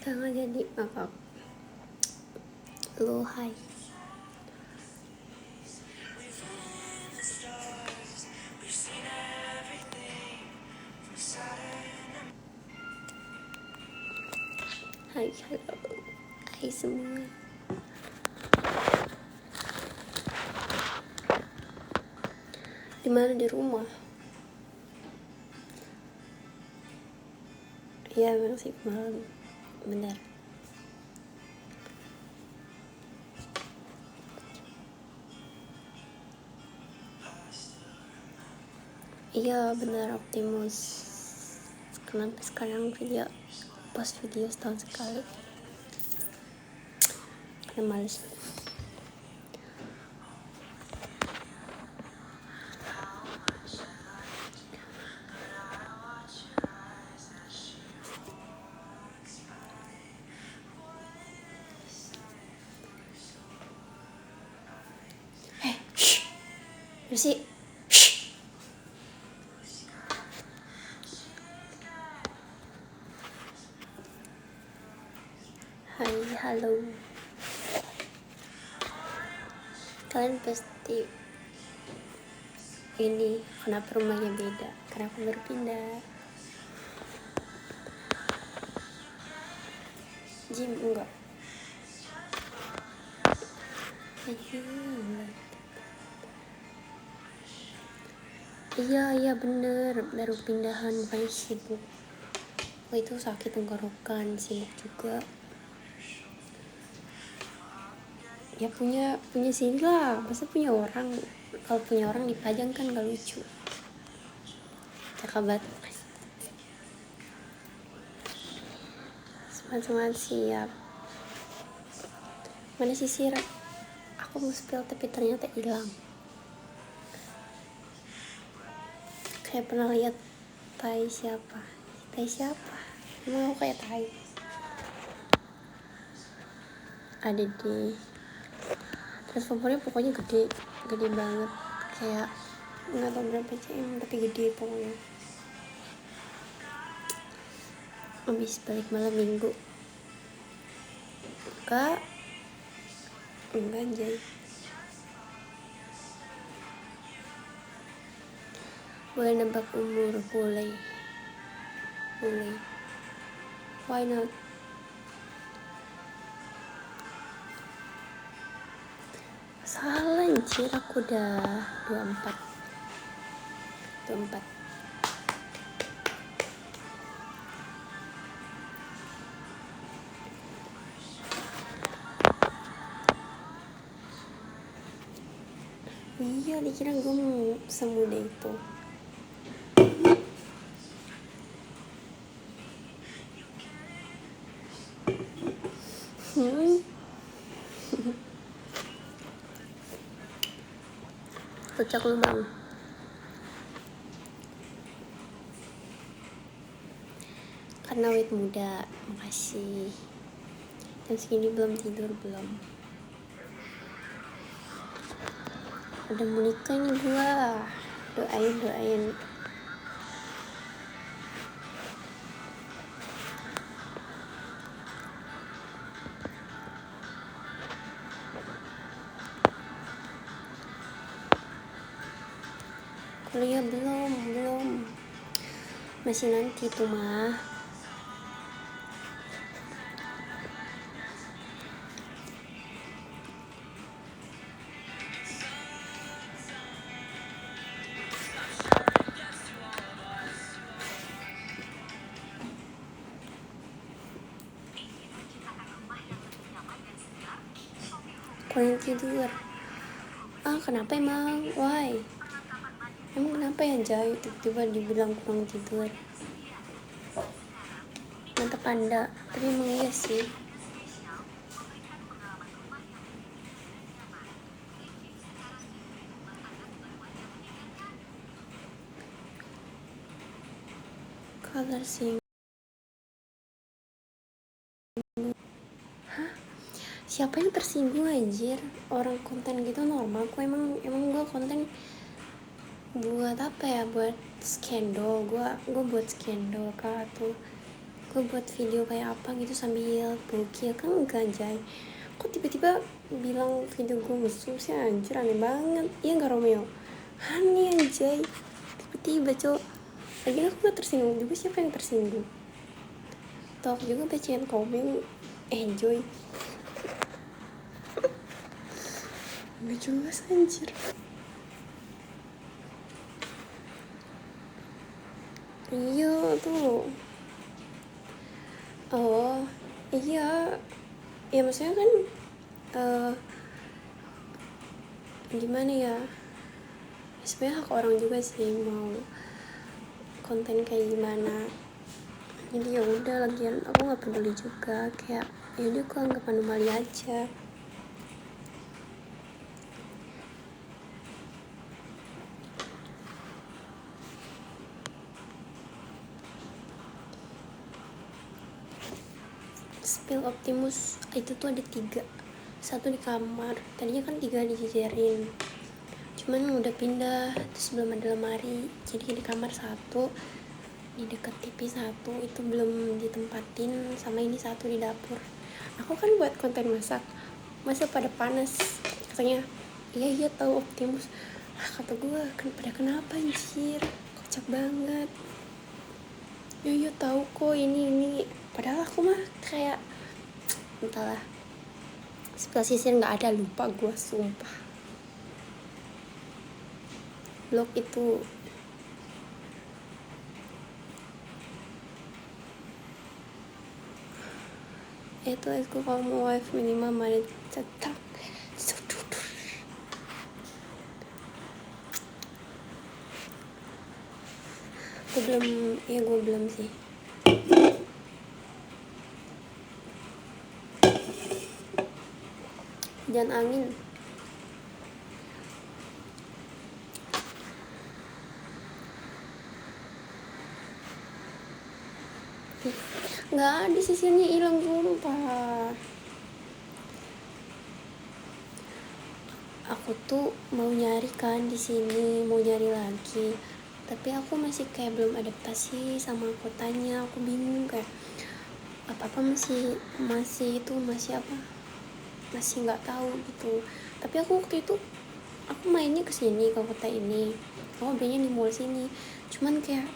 Nggak jadi apa lu hai. Hai, halo, hai semua. Di mana? Di rumah? Iya, masih malam, benar. Iya, benar, Optimus. Kenapa sekarang post video setahun sekali? Karena males. Bersih. Hai, halo. Kalian pasti ini kenapa rumahnya beda? Kenapa baru pindah? Jim enggak? Iya bener, baru pindahan, makanya sibuk. Itu sakit tenggorokan, sibuk juga. Ya punya sini lah, masa punya orang. Kalau punya orang dipajang kan gak lucu. Cakap banget. Semangat siap. Mana sisir? Aku mau spill tapi ternyata hilang. Kayak pernah lihat tai siapa? Emang aku kayak tai? Ada di transformernya, pokoknya gede banget, kayak nggak tahu berapa cm tapi gede pokoknya. Habis balik malam minggu enggak anjay. Boleh nebak umur? Boleh, why not? Salah anjir, aku udah 24. Iya, dikira gue mau semuda itu. Kocak lu bang. Karena awet muda, makasih. Jam segini belum tidur belum. Udah mau nikah nih gua. Doain. Kuliah belum. Masih nanti tuh mah. Kurang tidur. Kenapa emang? Why? Emang kenapa ya Jai? Tiba-tiba dibilang kurang tidur. Mantap Anda. Tapi emang iya sih. Color sing. Siapa yang tersinggung anjir? Orang konten gitu normal kok. Emang gue konten buat apa ya? Buat skandal. Gue buat skandal kah? Atau gue buat video kayak apa gitu sambil bokil kan enggak anjay. Kok tiba-tiba bilang video gue mesum sih anjir, aneh banget. Iya gak Romeo? Aneh anjay, tiba-tiba cok. Lagi aku gak tersinggung juga, siapa yang tersinggung? Toh aku juga bacain komen enjoy. Gak jelas anjir. Iya tuh. Oh iya, ya maksudnya kan gimana ya, sebenarnya hak orang juga sih mau konten kayak gimana. Jadi ya udah, lagian aku nggak peduli juga, kayak ya udah aku anggap anomali aja. Spill Optimus itu tuh ada 3, satu di kamar, tadinya kan 3 dijejerin, cuman udah pindah, terus belum ada lemari, jadi di kamar 1, di deket TV 1 itu belum ditempatin, sama ini 1 di dapur. Aku kan buat konten masak, masa pada panas, katanya iya tahu Optimus. Kata gue pada kenapa anjir, kocak banget. Iya tahu kok ini, padahal aku mah kayak entahlah, sebelah sisir nggak ada, lupa gue sumpah. Blog itu aku kalau mau wife minimal menit tetap gue belum sih. Dan angin nggak ada, sisirnya hilang sumpah. Aku tuh mau nyari kan di sini, mau nyari lagi, tapi aku masih kayak belum adaptasi sama kotanya. Aku bingung, kayak apa masih nggak tahu gitu. Tapi aku waktu itu aku mainnya kesini, ke kota ini, aku belinya di mall sini, cuman kayak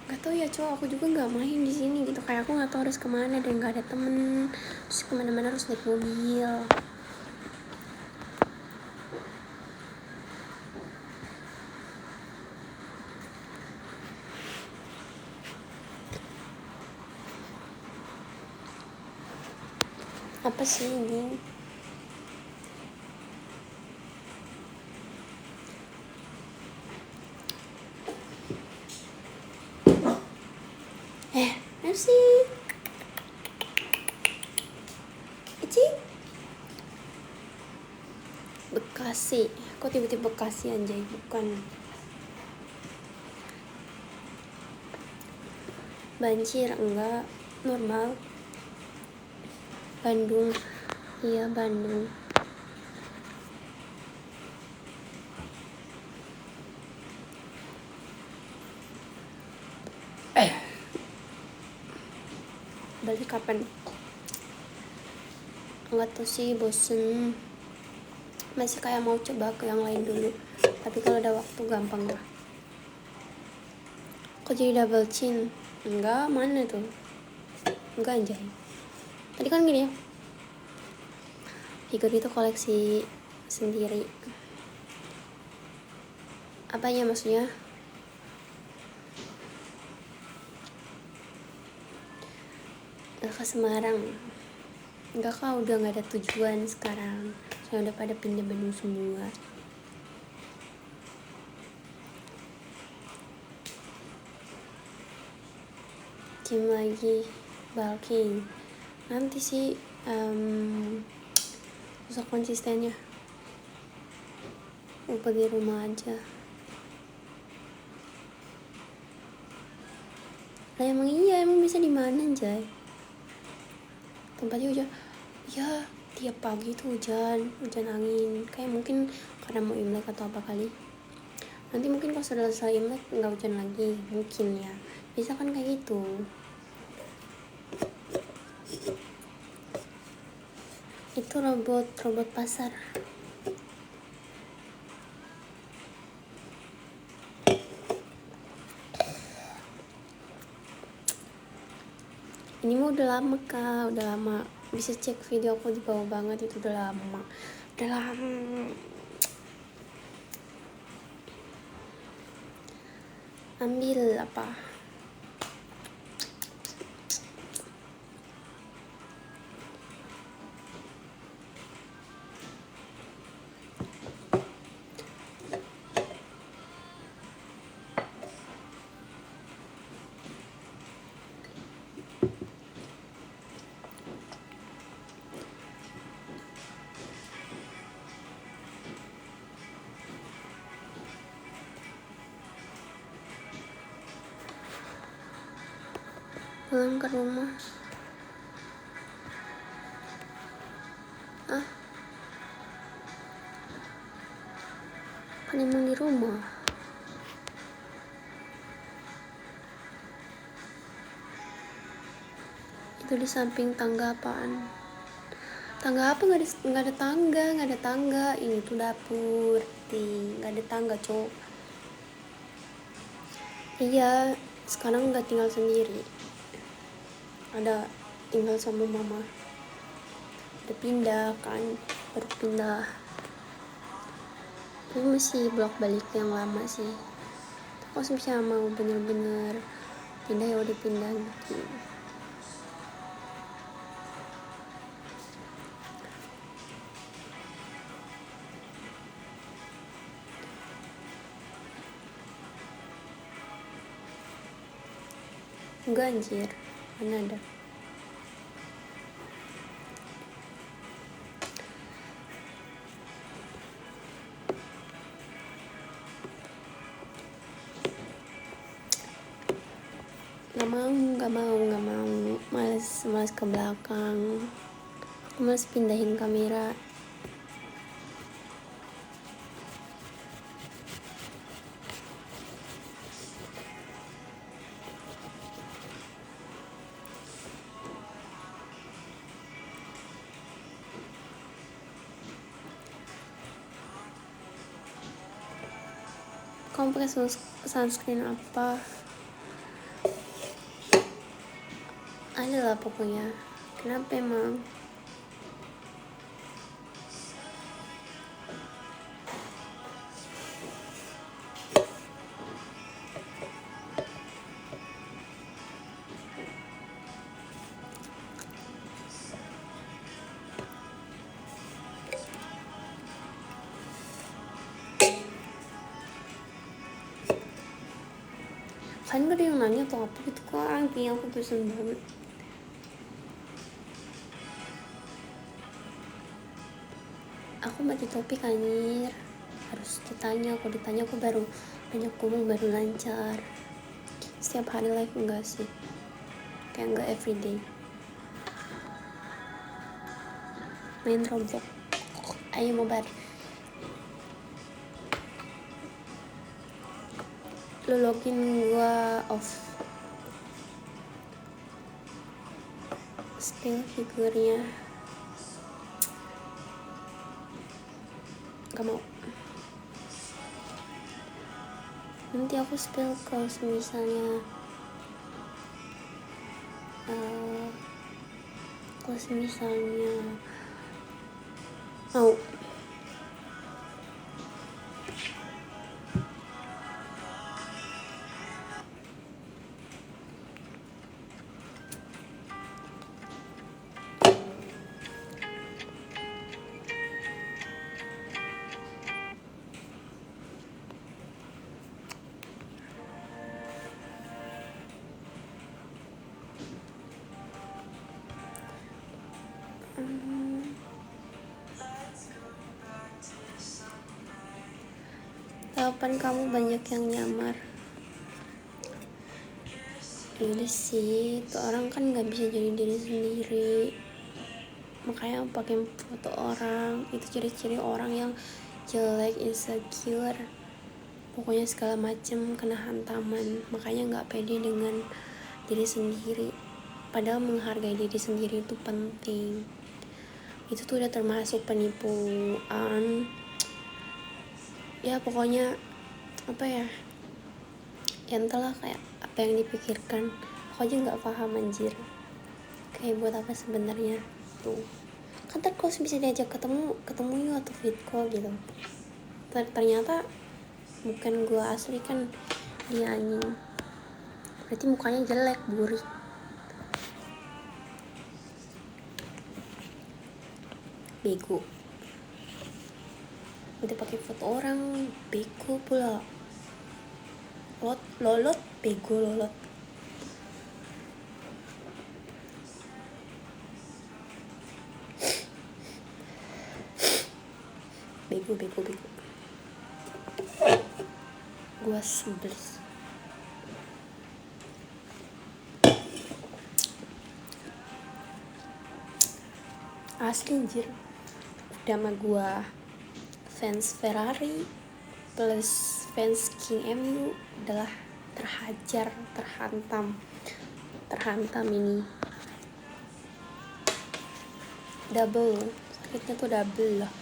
nggak tahu ya cowok, aku juga nggak main di sini gitu, kayak aku nggak tahu harus kemana dan nggak ada temen, terus kemana-mana harus naik mobil. Apa sih ini? Merci. Bekasi, kok tiba-tiba Bekasi anjay, bukan. Banjir enggak, normal. Bandung, iya Bandung. Balik kapan? Enggak tahu sih, bosen. Masih kayak mau coba ke yang lain dulu, tapi kalau ada waktu gampang lah. Kok jadi double chin? Enggak, mana tuh? Enggak anjay. Tadi kan gini ya, figur itu koleksi sendiri. Apanya maksudnya? Ke Semarang. Enggak kak, udah gak ada tujuan sekarang, saya udah pada pindah Bandung semua. Gym lagi, bulking nanti sih, susah konsistennya. Lupa di rumah aja lah. Emang iya, emang bisa di mana anjay? Tempatnya hujan ya, tiap pagi tuh hujan angin, kayak mungkin karena mau Imlek atau apa kali. Nanti mungkin kalau selesai Imlek nggak hujan lagi mungkin ya, bisa kan kayak gitu. itu robot pasar. Ini mah udah lama kak, udah lama, bisa cek video aku di bawah banget, itu udah lama. Ambil apa? Pulang ke rumah. Kan emang di rumah. Itu di samping tangga apaan? Tangga apa? Nggak ada tangga. Ini tuh dapur, nggak ada tangga cowok. Iya, sekarang nggak tinggal sendiri. Ada tinggal sama mama. Udah pindah kan, baru pindah. Tapi masih bolak balik yang lama sih. Aku bisa mau bener-bener pindah ya udah pindah gitu. Enggak anjir, mana ada. Gak mau, males ke belakang, males pindahin kamera. Kamu pakai sunscreen apa? Ada lah pokoknya. Kenapa emang? Kan gak ada yang nanya atau apa gitu kan, kayaknya aku pesen banget. Aku baca topik anjir, harus ditanya. Kalau ditanya aku baru banyak ngomong, baru lancar. Setiap hari live enggak sih, kayak enggak everyday. Main Roblox, ayo mabar. Lo login, gua off. Spill figurnya gak mau. Nanti aku spill kalau misalnya mau. Jawaban kamu banyak yang nyamar. Ini sih, tuh orang kan nggak bisa jadi diri sendiri, makanya pakai foto orang. Itu ciri-ciri orang yang jelek, insecure, pokoknya segala macem kena hantaman. Makanya nggak pede dengan diri sendiri, padahal menghargai diri sendiri itu penting. itu tuh udah termasuk penipuan. Ya pokoknya apa ya, entahlah kayak apa yang dipikirkan, aku aja nggak paham anjir, kayak buat apa sebenarnya tuh. Kan terus bisa diajak ketemu yuk atau video call gitu, ternyata bukan gue asli kan, dia anjing, berarti mukanya jelek, burik. Bego, udah pakai foto orang, bego pula. Lolot, bego lolot. Bego. Gua sebel. Asli anjir. Udah sama gua fans Ferrari plus fans King MU adalah terhajar, terhantam ini. Double, sakitnya tuh double lah.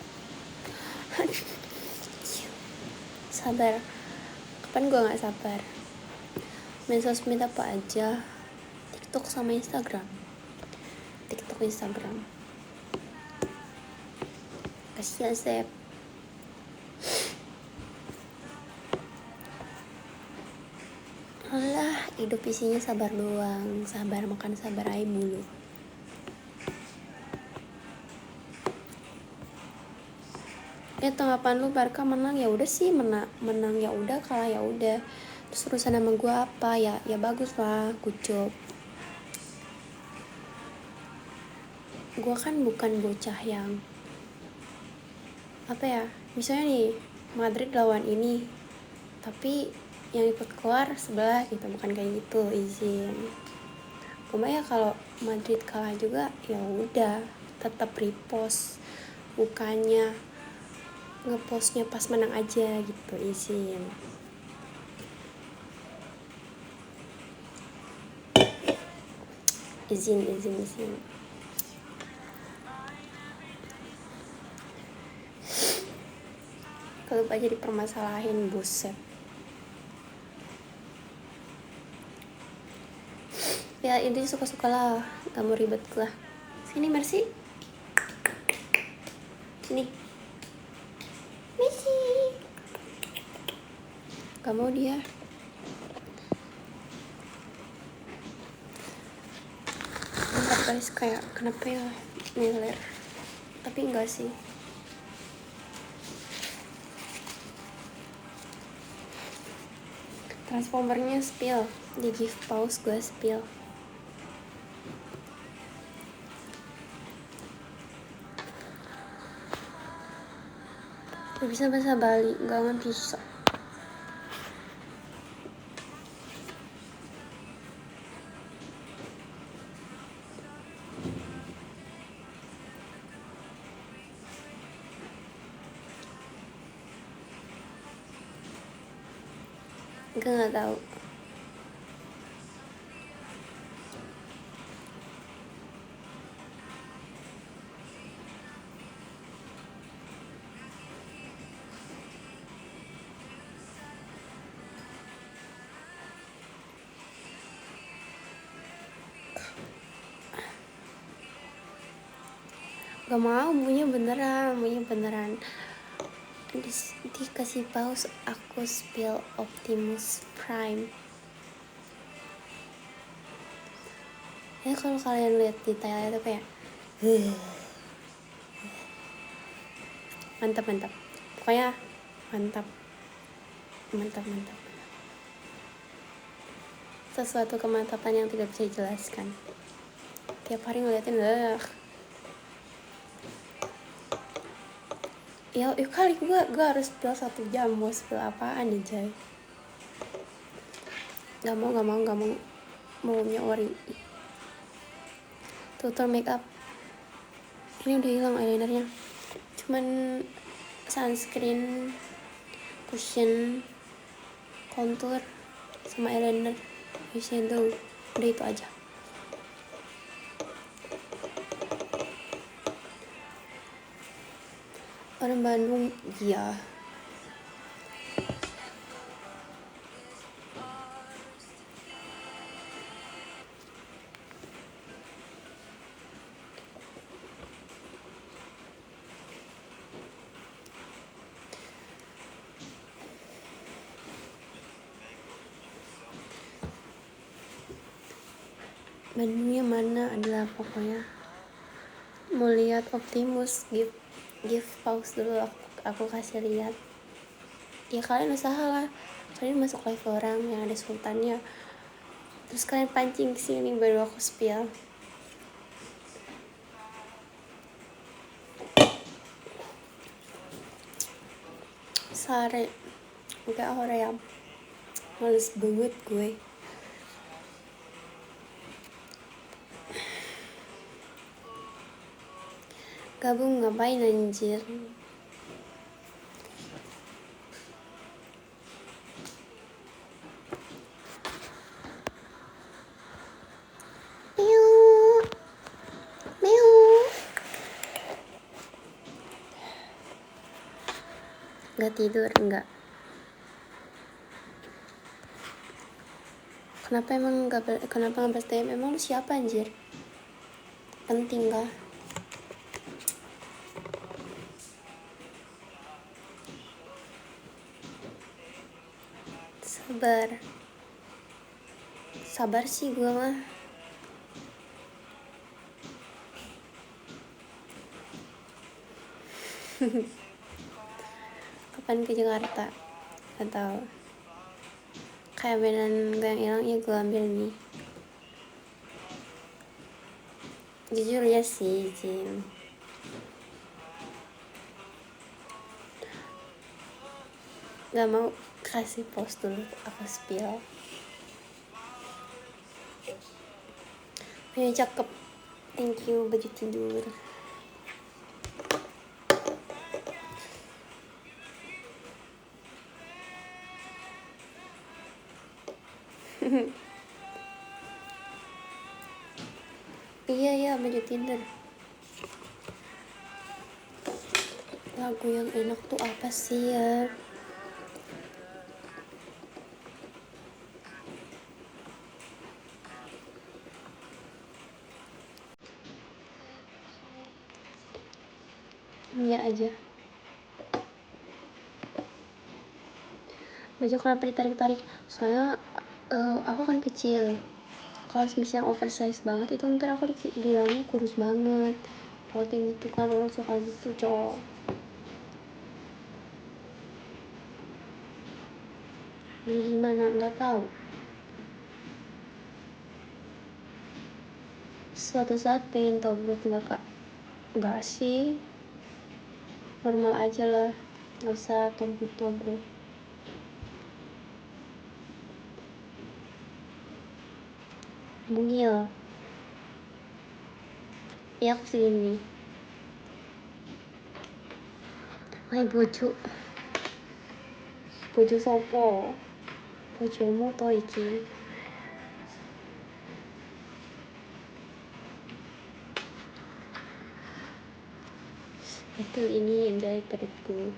Sabar, kapan gue nggak sabar? Main sosmed apa aja, TikTok sama Instagram. Kasihan Sep. Alah, hidup isinya sabar doang, sabar makan sabar aja mulu. Tanggapan lu, Barca menang ya udah sih, menang ya udah, kalah ya udah. Terus urusan sama gue apa ya? Ya bagus lah, good job. Gue kan bukan bocah yang apa ya, misalnya nih Madrid lawan ini, tapi yang ikut keluar sebelah gitu, bukan kayak gitu, izin. Cuma ya kalau Madrid kalah juga ya udah, tetap repost, bukannya ngepostnya pas menang aja gitu, izin. Kalau aja dipermasalahin, buset. Ya intinya suka-suka lah, gak mau ribet lah. Sini Mercy, sini Messi, gak mau dia. Bentar guys, kayak kenapa ya meler, tapi enggak sih. Transformernya spill, di give pause gue spill. Gak bisa bahasa Bali, gak bisa. Gak tahu. Gak mau, maunya beneran. Dikasih pause, aku spill Optimus Prime. Ya kalau kalian lihat detailnya itu kayak mantap. Pokoknya mantap. Sesuatu kemantapan yang tidak bisa dijelaskan. Tiap hari ngeliatin ya kali gue harus spill 1 jam, mau spill apaan nih Jay? Gak mau maunya ori. Tutor makeup ini udah hilang eyelinernya, cuman sunscreen, cushion, contour sama eyeliner, eyeshadow, udah itu aja. Orang Bandung, iya. Bandungnya mana adalah pokoknya mau lihat Optimus. Give pause dulu, aku kasih lihat. Ya kalian usaha lah, kalian masuk live orang yang ada sultannya, terus kalian pancing ke sini baru aku spill. Sare enggak orang yang males banget gue. Gabung ngapain anjir? Nggak tidur, enggak. Kenapa nggak bertanya emang lu siapa anjir? Penting kah? Sabar sih gue mah. Kapan ke Jakarta? Atau kayak beneran gue yang hilang ya gue ambil nih. Jujur ya sih Jin, gak mau kasih post dulu, aku spill. Punya cakep, thank you baju tidur. Iya baju tidur. Lagu yang enak tuh apa sih ya? Iya aja. Baju kenapa ditarik-tarik? Soalnya aku kan kecil. Kalau misalnya oversize banget itu ntar aku bilangnya kurus banget. Kalau tinggi itu kan orang suka gitu cowok. Gimana nggak tahu. Suatu saat pengen tobruk nggak kak? Nggak sih, normal aja lah, nggak usah tobruk. Mungil. Ya aku segini. Hai bojo sopo? Bojomu to iki. Betul, ini dari perutku.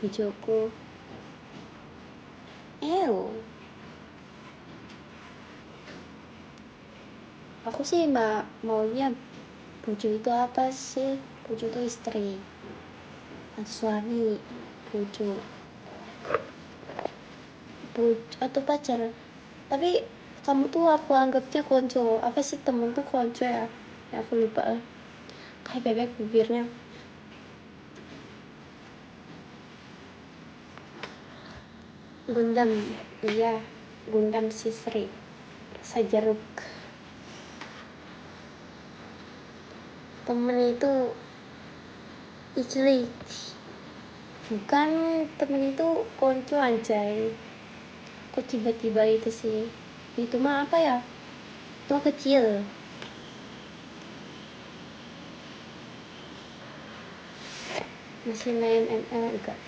Bojoku. Aku sih maunya bojo itu apa sih? Bojo itu istri atau suami. Bojo atau pacar. Tapi kamu tuh aku anggapnya konco. Apa sih temen tuh konco ya? Ya aku lupa lah. Kayak bebek bibirnya. Gundam, iya, Gundam si Sri. Sajaruk. Temen itu iclik. Bukan, temen itu konco anjay. Kok tiba-tiba itu sih? Itu mah apa ya? Itu kecil. Masih main ML enggak?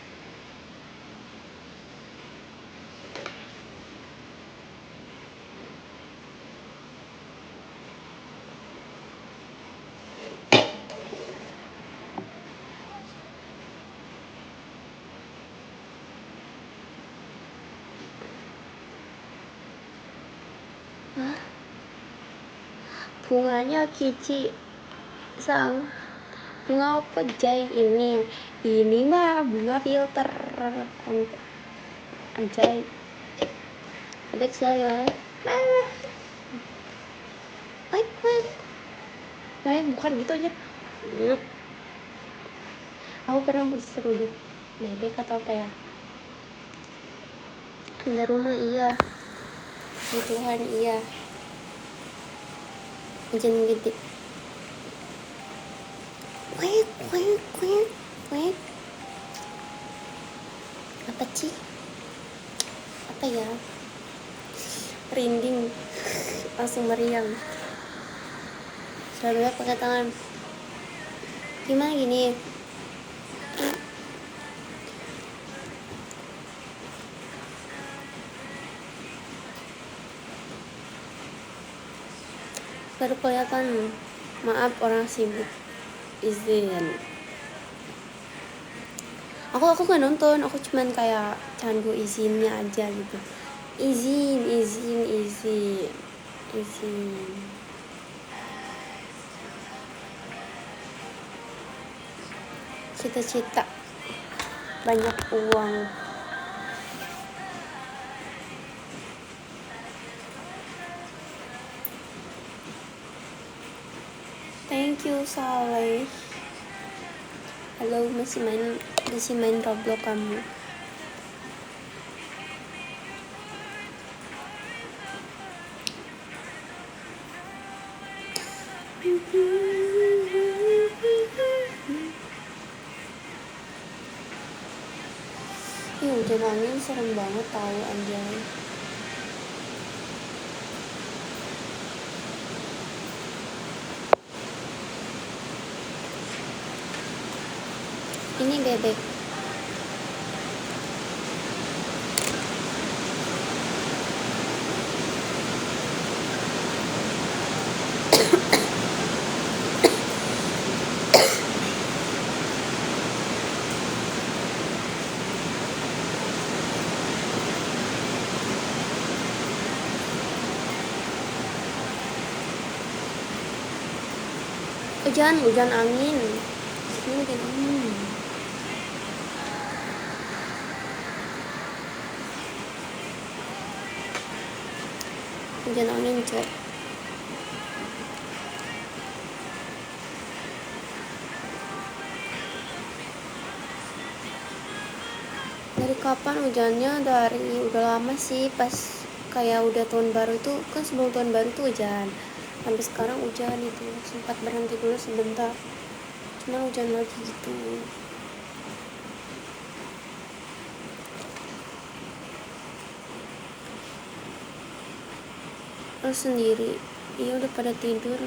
Hah? Bunganya Kici sang bunga apa Jai? Ini mah bunga filter Anjay. Adik saya baik bukan gitu aja. Aku pernah berseruduk bebek atau apa ya, ada rumah iya, di Tuhan iya, jangan gede kuek apa sih, apa ya, rinding langsung meriang. Selalu pakai tangan gimana gini. Baru kelihatan, maaf orang sibuk, izin. Aku nggak nonton, aku cuman kayak candu izinnya aja gitu. Izin. Cita-cita banyak uang. Thank you Saleh. Halo, masih main Roblox kamu? Ih, hujan angin serem banget tahu anjay. Ini bebek. Hujan angin. Ini hujan angin. Hujan angin, cok. Dari kapan hujannya? Dari udah lama sih, pas kayak udah tahun baru tuh kan, sebelum tahun baru tuh hujan. Sampai sekarang hujan itu, sempat berhenti dulu sebentar. Cuma hujan lagi gitu. Lo sendiri? Iya udah pada tidur.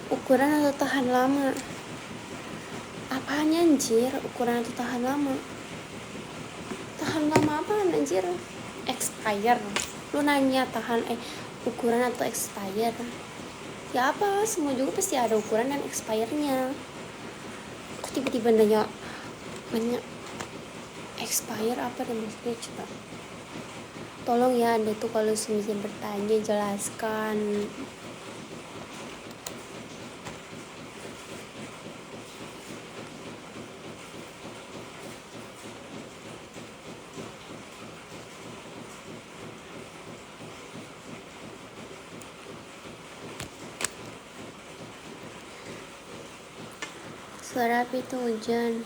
Ukuran atau tahan lama? Apanya anjir? Ukuran atau tahan lama? Tahan lama apaan anjir? Expire. Lu nanya tahan ukuran atau expire? Ya apa, semua juga pasti ada ukuran dan expire-nya. Kok tiba-tiba nanya expire apa dan maksudnya? Coba tolong ya Anda tuh kalau bisa bertanya jelaskan. Suara api itu hujan.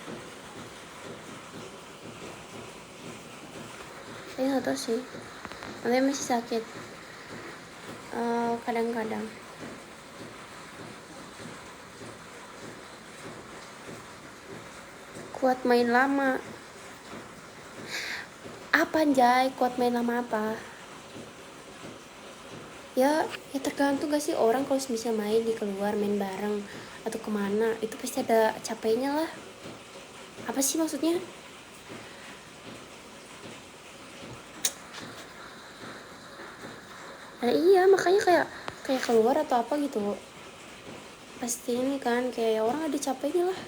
Saya nggak tahu sih. Namanya masih sakit. Kadang-kadang. Kuat main lama. Apa anjay? Kuat main lama apa? Ya tergantung gak sih orang kalau bisa main di keluar main bareng atau kemana, itu pasti ada capeknya lah. Apa sih maksudnya? Nah iya, makanya kayak keluar atau apa gitu pasti ini kan, kayak orang ada capeknya lah.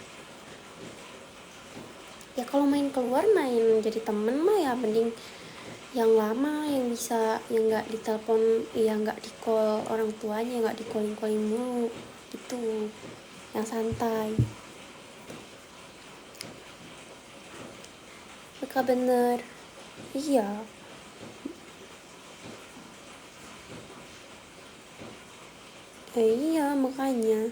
Ya kalau main keluar, main jadi temen mah ya mending yang lama, yang bisa, yang nggak ditelepon, yang nggak di call orang tuanya, nggak di calling mulu gitu, yang santai. Mereka bener, iya. Iya makanya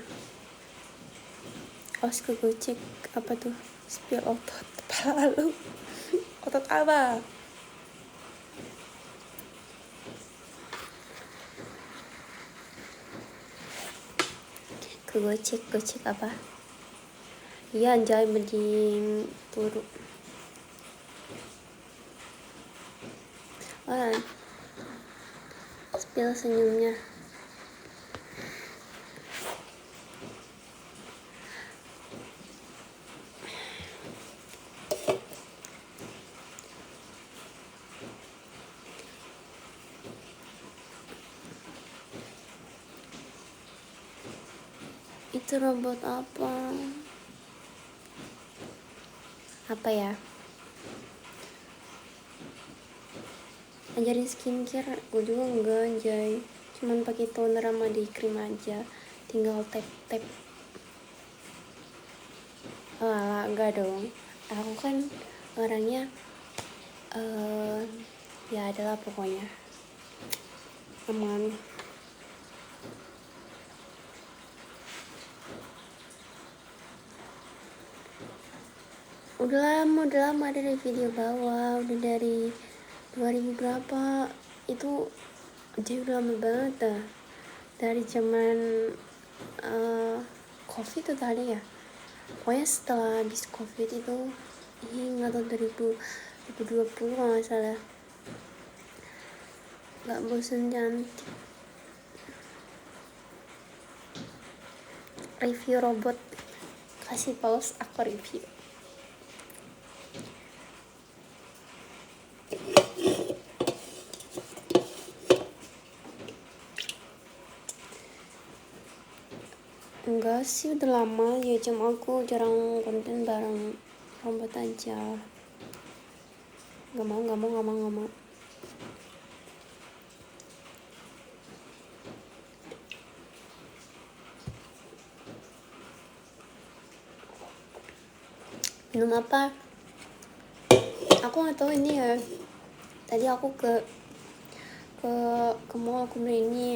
awas kegocek apa tuh, spill otot kepala lu. Otot apa? Kegocek, gocek apa? Iya anjay, mending turu. Ah, spill senyumnya. Itu robot apa? Apa ya? Ajarin skincare, gue juga enggak anjay. Cuman pakai toner sama day cream aja. Tinggal tap. Alah, enggak dong. Aku kan orangnya ya adalah pokoknya aman. Udah lama ada dari video bawah, udah dari 2000 berapa itu, jadi udah lama banget dah, dari zaman covid tuh tadi ya, pokoknya setelah habis covid itu, nggak tahu 2020 kalau nggak salah. Nggak bosen cantik, review robot, kasih pause aku review. Enggak sih, udah lama ya, cuma aku jarang konten bareng robot aja. Nggak mau. Minum apa? Aku nggak tahu ini ya. Tadi aku ke mall, aku beli ini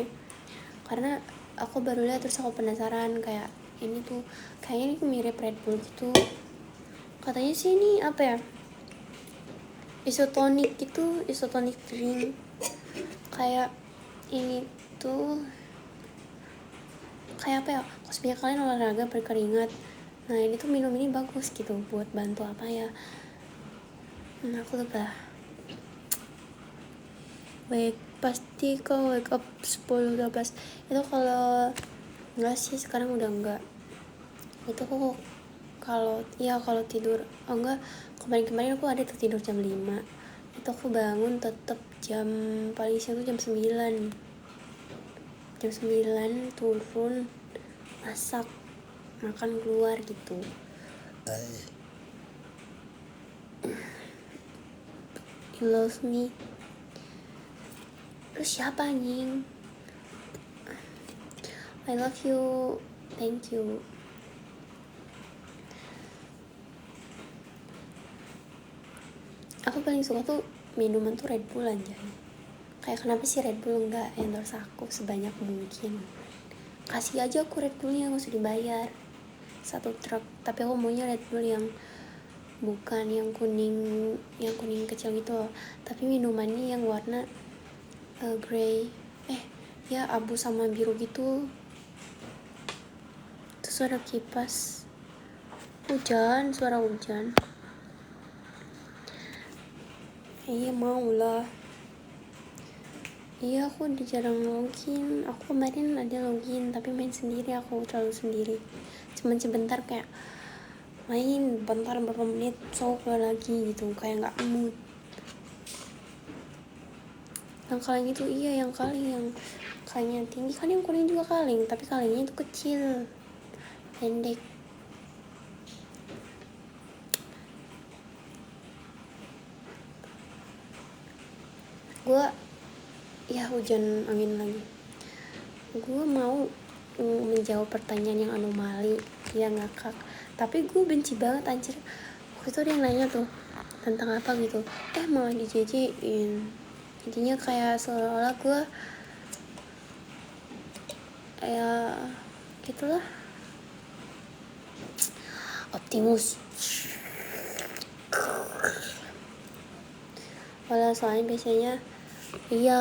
karena aku baru lihat, terus aku penasaran kayak ini tuh kayaknya ini mirip Red Bull gitu. Katanya sih ini apa ya? Isotonic gitu, isotonic drink. Kayak ini tuh kayak apa ya? Kalau sebenarnya kalian olahraga berkeringat, nah ini tuh minum ini bagus gitu buat bantu apa ya? Nah aku lupa. Pasti kau wake up 10-12 itu, kalau enggak sih sekarang udah enggak. Itu aku kalau tidur, enggak, kemarin aku ada tidur jam 5, itu aku bangun tetap jam paling siang tuh jam 9, turun masak, makan keluar gitu. You love me. Lu siapa anjing? I love you, thank you. Aku paling suka tuh minuman tuh Red Bull aja. Kayak kenapa sih Red Bull nggak endorse aku sebanyak mungkin? Kasih aja aku Red Bullnya, nggak usah dibayar 1 truk. Tapi aku maunya Red Bull yang bukan yang kuning kecil gitu loh, tapi minumannya yang warna grey, ya abu sama biru gitu. Terus ada kipas hujan, suara hujan. Iya mau lah. Iya aku udah jarang login. Aku kemarin ada login tapi main sendiri, aku terlalu sendiri. Cuman sebentar, kayak main bentar beberapa menit so keluar lagi gitu, kayak nggak mood. Yang kaleng itu yang kalengnya tinggi kan, yang kuning juga kaleng tapi kalengnya itu kecil, pendek. gue ya hujan angin lagi. Gue mau menjawab pertanyaan yang anomali, dia ngakak, tapi gue benci banget anjir. Waktu itu ada yang nanya tuh tentang apa gitu, malah dijejein. Intinya kayak seolah-olah gue ya gitulah, Optimus. Walau soalnya biasanya iya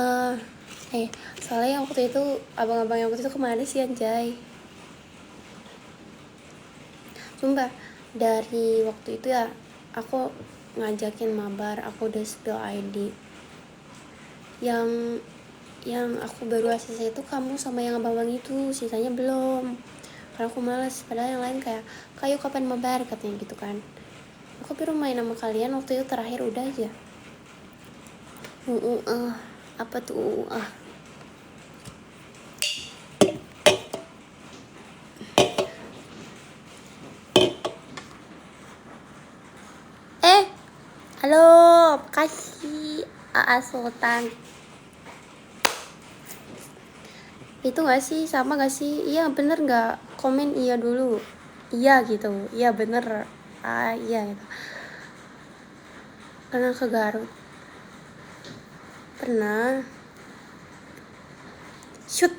soalnya waktu itu abang-abang yang waktu itu kemana sih anjay, sumpah. Dari waktu itu ya aku ngajakin mabar, aku udah spill ID. Yang aku baru ACC itu kamu sama yang abang-abang itu, sisanya belum, karena aku males. Padahal yang lain kayak, kayu kapan mabar katanya gitu kan. Aku baru main sama kalian waktu itu terakhir, udah aja apa tuh halo, makasih AA Sultan. Itu gak sih, sama gak sih? Iya bener gak? Komen iya dulu. Iya gitu, iya bener. Iya gitu. Pernah ke Garut? Pernah. Shoot.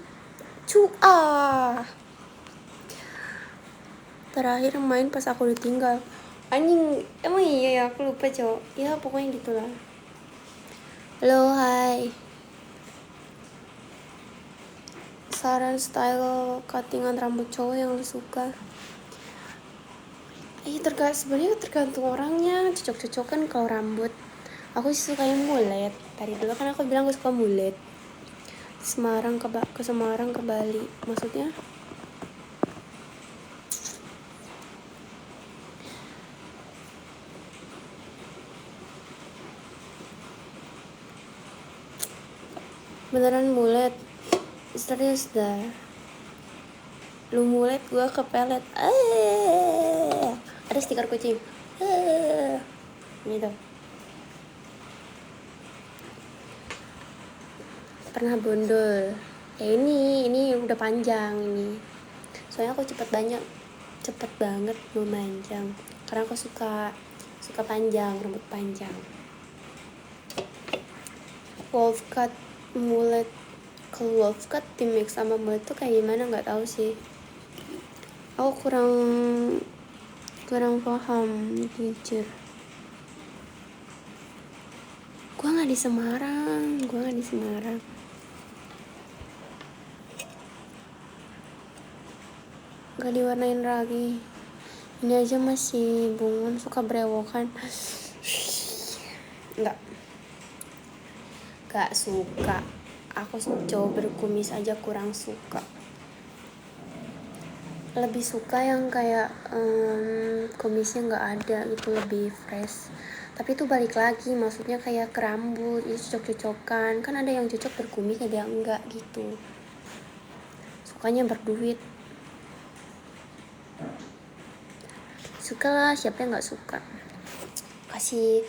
Terakhir main pas aku ditinggal. Anjing, emang iya ya, aku lupa cowok. Ya pokoknya gitulah. Halo, hai. Saran style cuttingan rambut cowok yang lu suka? Sebenarnya tergantung orangnya, cocok-cocokan kalau rambut. Aku sih suka yang mulet. Dari dulu kan aku bilang aku suka mulet. Semarang ke Semarang ke Bali, maksudnya beneran mulet, serius dah. Lu mulet, gua kepelet. Ada stiker kucing. Gitu. Pernah bondol. Ya ini udah panjang ini. Soalnya aku cepet banget memanjang. Karena aku suka panjang, rambut panjang. Wolf cut mulet. Kalau wolf cut di mix sama mulet tuh kayak gimana nggak tahu sih. Aku kurang paham jujur. Gue nggak di Semarang. Nggak diwarnain lagi. Ini aja masih bungun, suka berewokan. Nggak suka. Aku cowok berkumis aja kurang suka. Lebih suka yang kayak kumisnya nggak ada gitu, lebih fresh. Tapi itu balik lagi, maksudnya kayak ke rambut itu cocok-cocokan. Kan ada yang cocok berkumis, ada yang enggak gitu. Sukanya berduit. Suka lah, siapa yang nggak suka. Kasih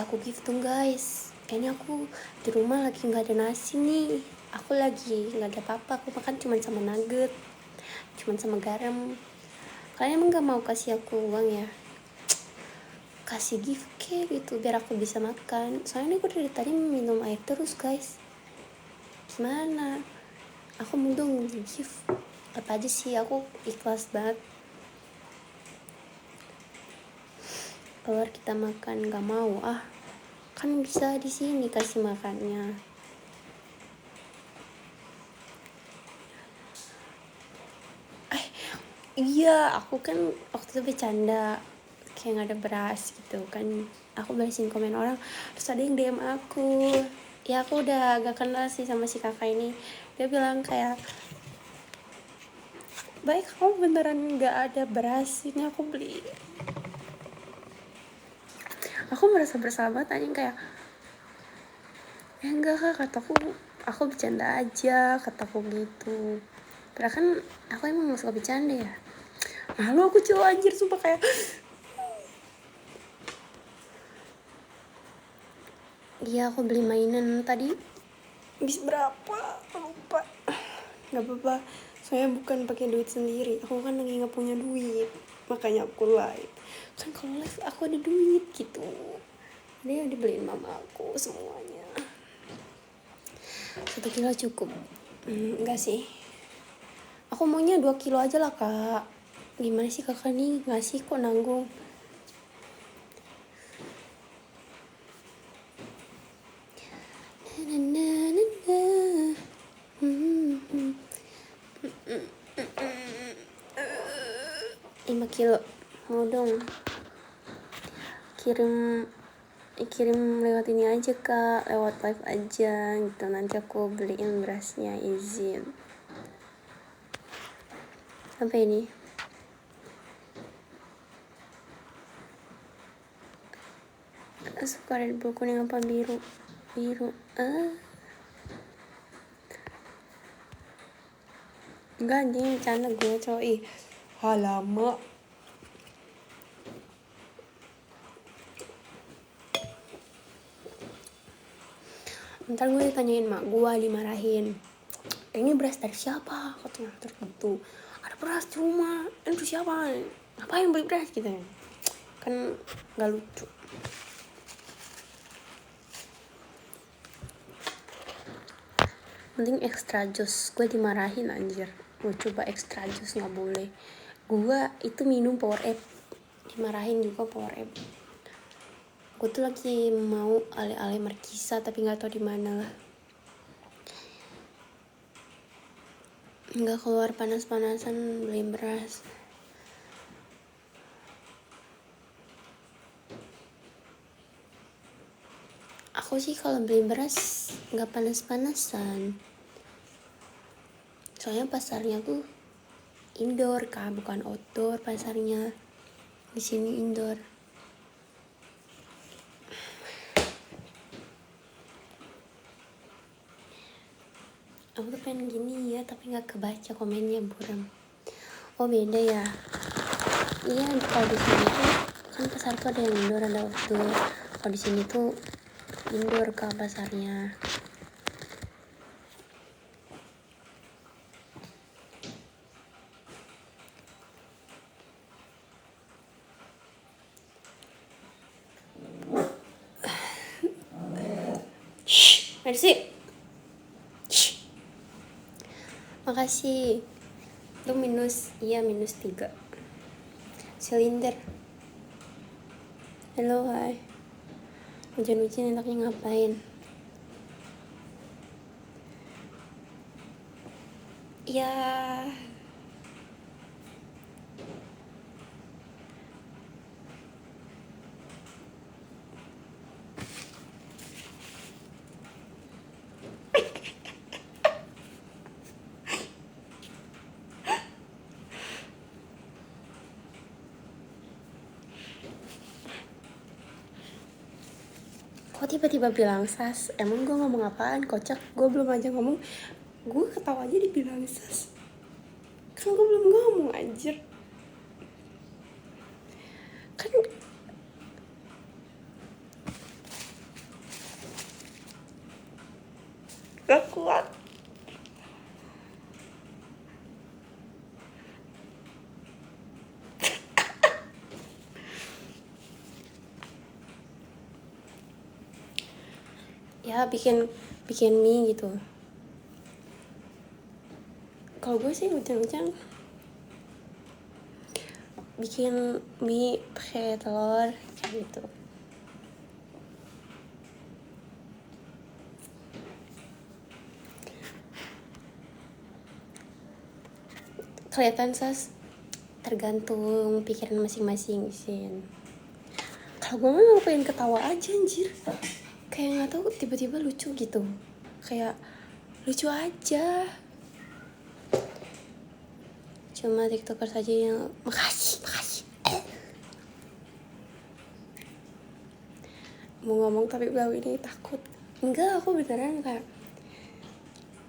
aku gift dong guys. Kayaknya aku di rumah lagi nggak ada nasi nih. Aku lagi nggak ada apa-apa. Aku makan cuma sama nugget, cuma sama garam. Kalian emang gak mau kasih aku uang ya? Kasih gift kayak gitu biar aku bisa makan. Soalnya aku dari tadi minum air terus guys. Gimana? Aku mau dong gift. Apa aja sih, aku ikhlas banget. Keluar kita makan, gak mau kan bisa di sini kasih makannya. Iya, aku kan waktu itu bercanda kayak nggak ada beras gitu kan. Aku balesin komen orang, terus ada yang DM aku. Ya aku udah gak kenal sih sama si kakak ini. Dia bilang kayak, baik kamu beneran nggak ada beras, ini aku beli. Aku merasa bersahabat anjing, kayak enggak kak, kataku aku bercanda aja, kataku gitu. Padahal kan aku emang gak suka bercanda ya. Malu aku cowok anjir, sumpah kayak Iya, aku beli mainan tadi. Habis berapa? Lupa. Gak apa-apa. Soalnya bukan pakai duit sendiri. Aku kan lagi nggak punya duit. Makanya aku live. Kan kalau live aku ada duit gitu. Dia dibeliin mama aku semuanya. 1 kilo cukup. Enggak sih. Aku maunya 2 kilo aja lah, Kak. Gimana sih kakak nih? Ngasih kok nanggung. Lima kilo mau dong, kirim lewat ini aja Kak, lewat live aja gitu, nanti aku beliin berasnya, izin. Apa ini? Suka Red Bull kuning apa biru? Enggak anjing, bercanda gue coy. Lama. Ntar gue ditanyain mak gue, dimarahin. Ini beras dari siapa? Katanya tertentu. Ada beras di rumah. Itu siapa? Ngapain beli beras gitu? Kan gak lucu. Penting extra jus. Gue dimarahin anjir. Gue coba extra jus gak boleh. Gue itu minum Powerade. Dimarahin juga Powerade. Gue tuh lagi mau ale-ale Markisa tapi nggak tahu di mana lah. Nggak keluar panas-panasan beli beras. Aku sih kalau beli beras nggak panas-panasan. Soalnya pasarnya tuh indoor Kak, bukan outdoor pasarnya. Di sini indoor. Aku tuh pengen gini ya, tapi nggak kebaca komennya, buram. Oh beda ya. Iya, kalau di sini tuh kan pasar tuh ada yang indoor ada outdoor. Kalau di sini tuh indoor Kak pasarnya. Merci. Makasih. Itu minus, iya -3 silinder. Halo, hai. Hujan-hujan enaknya ngapain? Ya, kok tiba-tiba bilang sas? Emang gue ngomong apaan? Kocak, gue belum aja ngomong. Gue ketawa aja dibilang sas. Kan gue belum ngomong anjir. Kan gak kuat. Ya bikin mie gitu. Kalau gue sih hujan-hujan bikin mie pakai telur kayak gitu. Kelihatan sas, tergantung pikiran masing-masing sih. Kalau gue mah pengen ketawa aja anjir. Kayak nggak tahu, tiba-tiba lucu gitu. Kayak lucu aja. Cuma tiktoker saja yang makasih. Mau ngomong tapi blau ini takut. Enggak, aku beneran kayak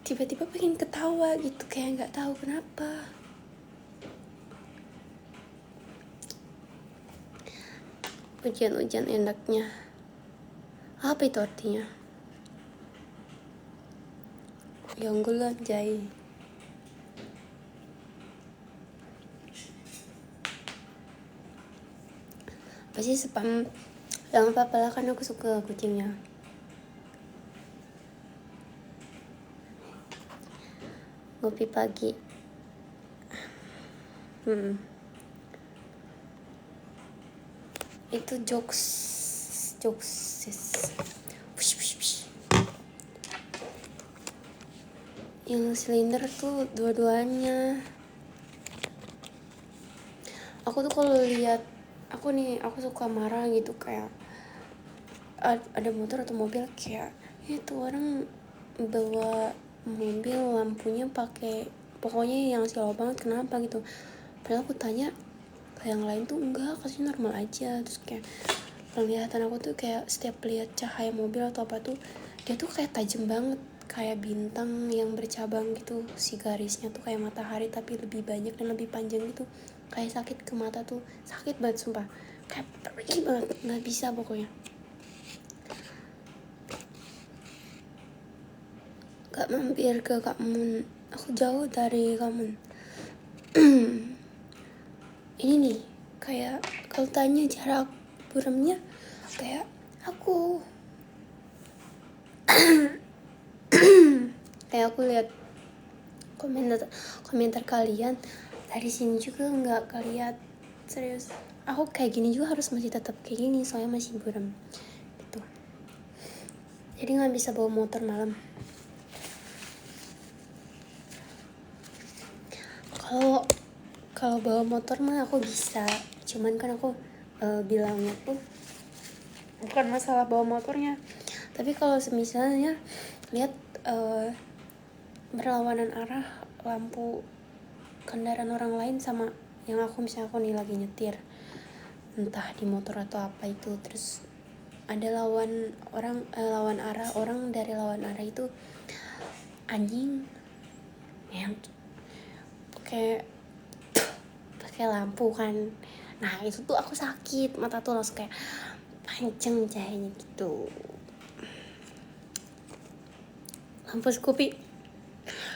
tiba-tiba pengen ketawa gitu, kayak nggak tahu kenapa. Hujan-hujan enaknya Apa itu artinya? Yang gue jai. Pasti spam. Jangan apa-apa lah, kan aku suka kucingnya. Ngopi pagi. Itu jokes. Yang silinder tuh dua-duanya. Aku tuh kalau lihat, aku suka marah gitu, kayak ada motor atau mobil kayak itu orang bawa mobil lampunya pakai, pokoknya yang silau banget, kenapa gitu. Padahal aku tanya ke yang lain tuh enggak, kasih normal aja. Terus kayak penglihatan aku tuh kayak setiap lihat cahaya mobil atau apa tuh dia tuh kayak tajam banget, kayak bintang yang bercabang gitu. Si garisnya tuh kayak matahari tapi lebih banyak dan lebih panjang gitu. Kayak sakit ke mata tuh, sakit banget sumpah, kayak perih banget, nggak bisa pokoknya. Gak mampir ke Kak Mun, aku jauh dari Kak Mun. Ini nih, kayak kalau tanya jarak buramnya, kayak aku kayak aku lihat komentar kalian dari sini juga nggak keliat, serius. Aku kayak gini juga harus masih tetap kayak gini soalnya masih buram gitu. Jadi nggak bisa bawa motor malam. Kalau bawa motor mah aku bisa, cuman kan aku bilangnya tuh bukan masalah bawa motornya, tapi kalau semisalnya lihat berlawanan arah lampu kendaraan orang lain sama yang aku, misalnya aku nih lagi nyetir entah di motor atau apa itu, terus ada lawan arah, orang dari lawan arah itu anjing yang pakai lampu kan. Nah itu tuh aku sakit, mata tuh langsung kayak panjang cahayanya gitu. Lampu Scoopy,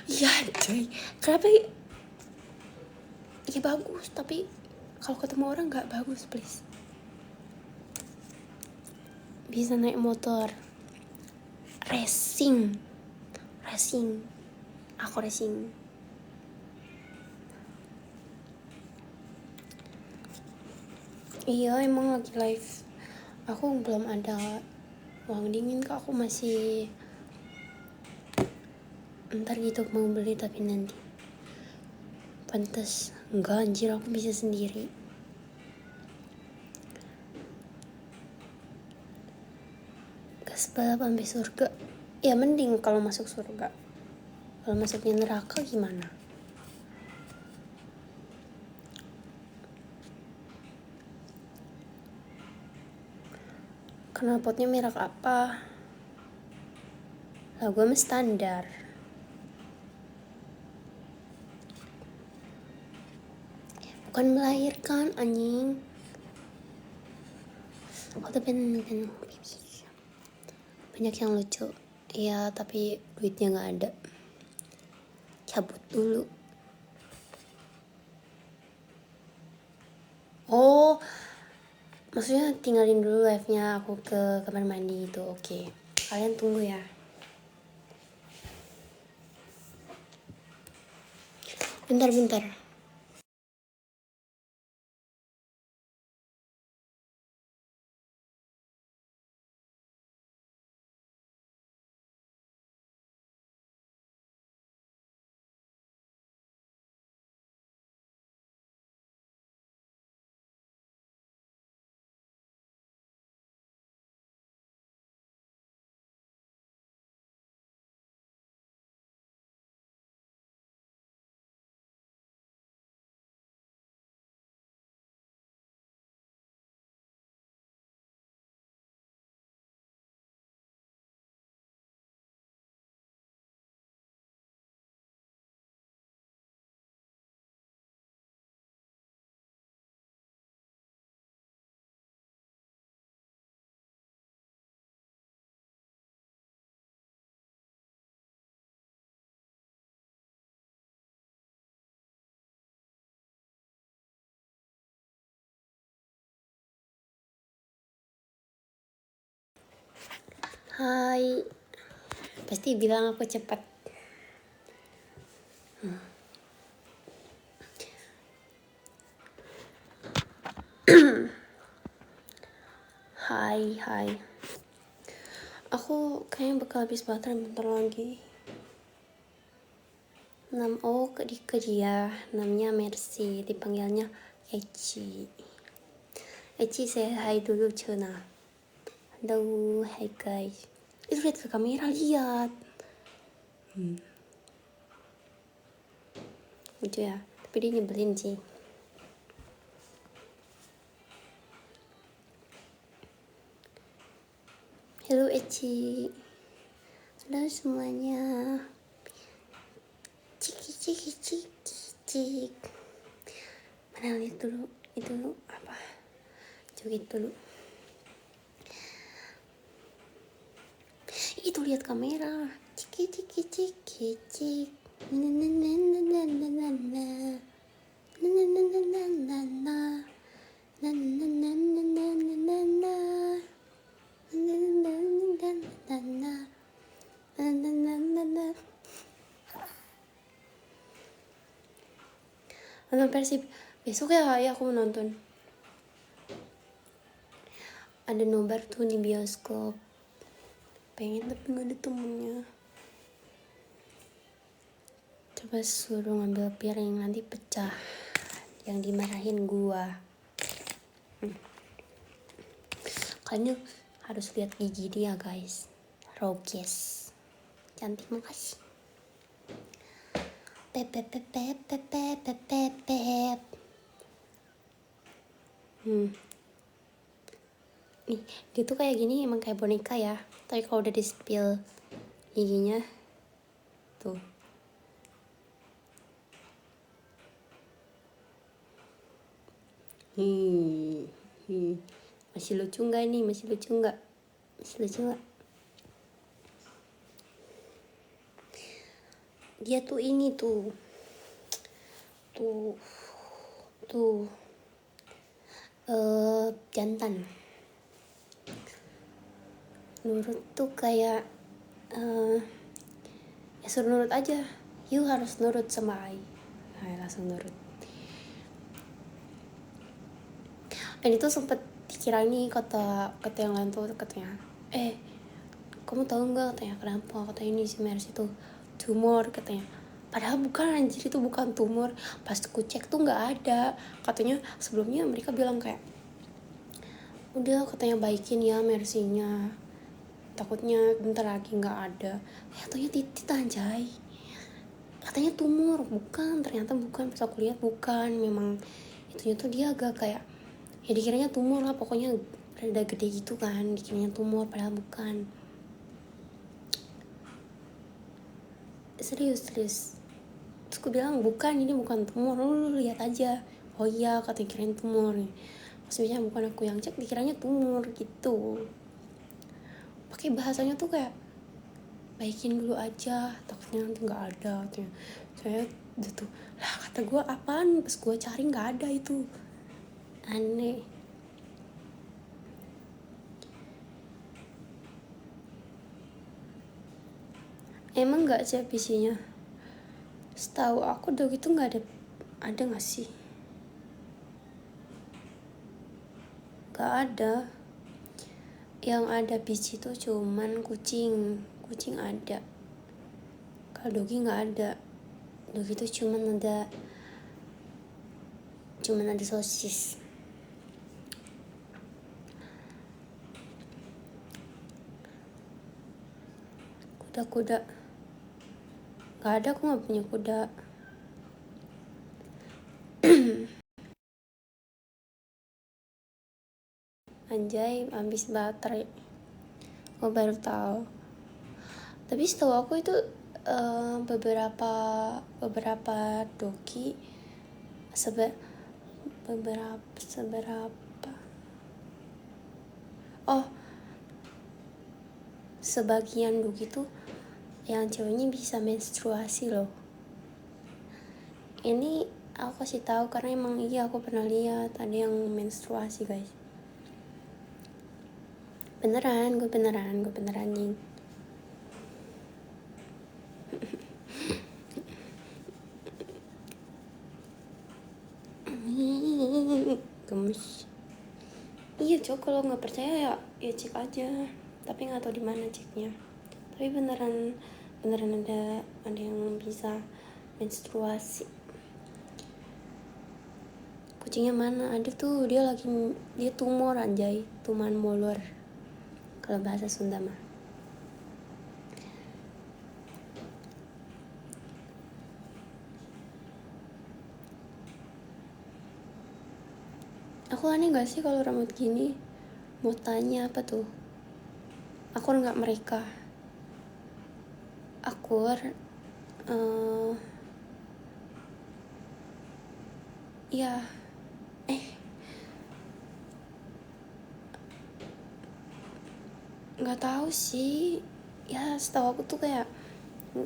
iya cuy, kenapa ya bagus, tapi kalau ketemu orang nggak bagus please. Bisa naik motor racing, aku racing. Iya emang lagi live, aku belum ada uang dingin kak, aku masih ntar gitu mau beli, tapi nanti. Pantes enggak anjir, aku bisa sendiri. Gas balap sampai surga, ya mending kalau masuk surga. Kalau masuknya neraka gimana? Knalpotnya merek apa? Lah gue mah standar. Bukan melahirkan anjing. Oh tapi banyak yang lucu. Iya tapi duitnya nggak ada. Cabut dulu. Oh, maksudnya tinggalin dulu live-nya, aku ke kamar mandi itu. Oke. Kalian tunggu ya. Bentar. Hai. Pasti bilang aku cepat. Hai. Aku kayaknya bakal habis baterai bentar lagi. Ke dia, namanya Mercy, dipanggilnya Eci. Eci say hai dulu Cina. Halo, hai guys. Itu lihat ke kamera, lihat. Lucu ya, tapi dia nyebelin sih. Halo Eci. Halo semuanya. Cik. Mana lihat dulu, itu dulu apa? Joget dulu. Itu lihat kamera. Cik. Nonton Persib besok ya aku mau nonton. Ada nobar tuh di bioskop, pengen tapi nggak ada temennya. Coba suruh ngambil piring, nanti pecah, yang dimarahin gua. Kalian harus lihat gigi dia guys, Roges cantik, makasih. Pep. Nih, dia tuh kayak gini emang kayak boneka ya, tapi kalau udah di spill giginya tuh. Masih lucu nggak nih? Masih lucu nggak? Dia tuh ini tuh jantan. Nurut tuh kayak ya suruh nurut aja. You harus nurut sama Ai. Langsung nurut. Dan itu sempet dikira ini kata yang lain tuh, katanya kamu tahu nggak, katanya kenapa, katanya ini si Mercy itu tumor, katanya. Padahal bukan, anjir, itu bukan tumor. Pas aku cek tuh nggak ada. Katanya sebelumnya mereka bilang kayak udah, katanya baikin ya Mercy-nya, takutnya bentar lagi nggak ada. Katanya titit anjay. Katanya tumor, bukan, ternyata bukan. Pas aku lihat bukan, memang itunya tuh dia agak kayak ya dikiranya tumor lah, pokoknya rada gede gitu kan, dikiranya tumor padahal bukan. Serius. Terus aku bilang bukan, ini bukan tumor, lu lihat aja. Oh iya, katanya kirain tumor. Maksudnya bukan aku yang cek, dikiranya tumor gitu. Pakai bahasanya tuh kayak baikin dulu aja, takutnya nanti nggak ada. Saya tuh lah, kata gue apaan, pas gue cari nggak ada, itu aneh. Emang nggak sih isinya? Setahu aku dog itu nggak ada nggak sih? Nggak ada. Yang ada biji itu cuman kucing ada. Kalau dogi nggak ada. Dogi itu cuman ada sosis. Kuda nggak ada, aku nggak punya kuda. Anjay, habis baterai. Aku baru tahu. Tapi setahu aku itu beberapa dogi sebagian dogi tuh yang ceweknya bisa menstruasi loh. Ini aku kasih tahu karena emang iya, aku pernah lihat ada yang menstruasi guys. Beneran, gue beneran nih. Gemes. Iya cok, kalau nggak percaya ya cek aja. Tapi nggak tahu di mana ceknya. Tapi beneran ada yang bisa menstruasi. Kucingnya mana? Ada tuh, dia tumor anjay, tuman molor. Kalau bahasa Sunda mah. Aku aneh gak sih kalau rambut gini? Mau tanya apa tuh? Akur nggak mereka? Akur, ya, nggak tahu sih. Ya setahu aku tuh kayak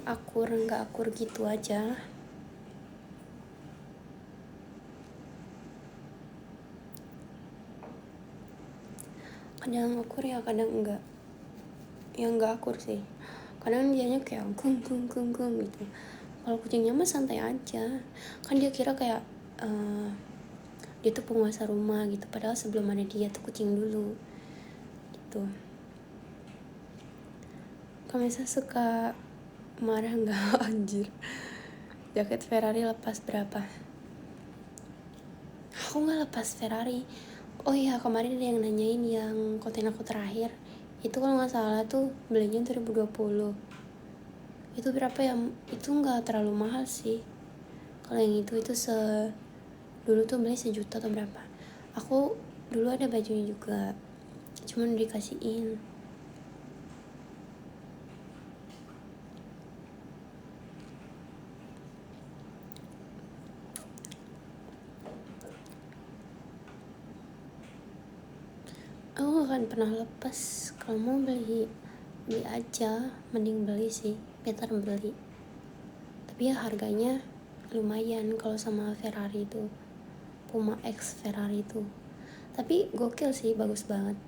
akur nggak akur gitu aja. Kadang akur ya kadang enggak. Ya enggak akur sih. Kadang dianya kayak gung gitu. Kalau kucingnya mah santai aja. Kan dia kira kayak dia tuh penguasa rumah gitu. Padahal sebelum ada dia tuh kucing dulu gitu. Kamu bisa suka marah nggak? Anjir, jaket Ferrari lepas berapa? Aku nggak lepas Ferrari. Oh iya, kemarin ada yang nanyain yang konten aku terakhir. Itu kalau nggak salah tuh belinya 2020. Itu berapa ya? Itu nggak terlalu mahal sih. Kalau yang itu dulu tuh beli 1 juta atau berapa. Aku dulu ada bajunya juga, cuman dikasihin. Aku gak akan pernah lepas. Kalau mau beli aja, mending beli sih, better beli. Tapi ya harganya lumayan kalau sama Ferrari itu, Puma X Ferrari itu. Tapi gokil sih, bagus banget.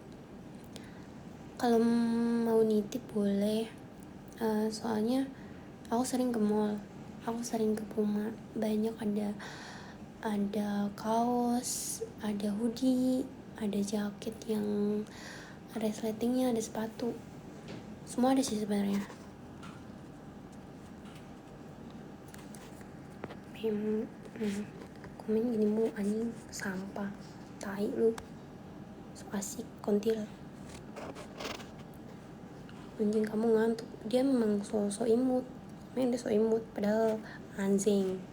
Kalau mau nitip boleh, soalnya aku sering ke mall, aku sering ke Puma. Banyak ada kaos, ada hoodie, ada jaket yang ada resletingnya, ada sepatu, semua ada sih sebenarnya. Komen gini mulu anjing, sampah, tai lu, so asik kontil. Anjing kamu ngantuk. Dia memang so imut, dia so imut padahal anjing,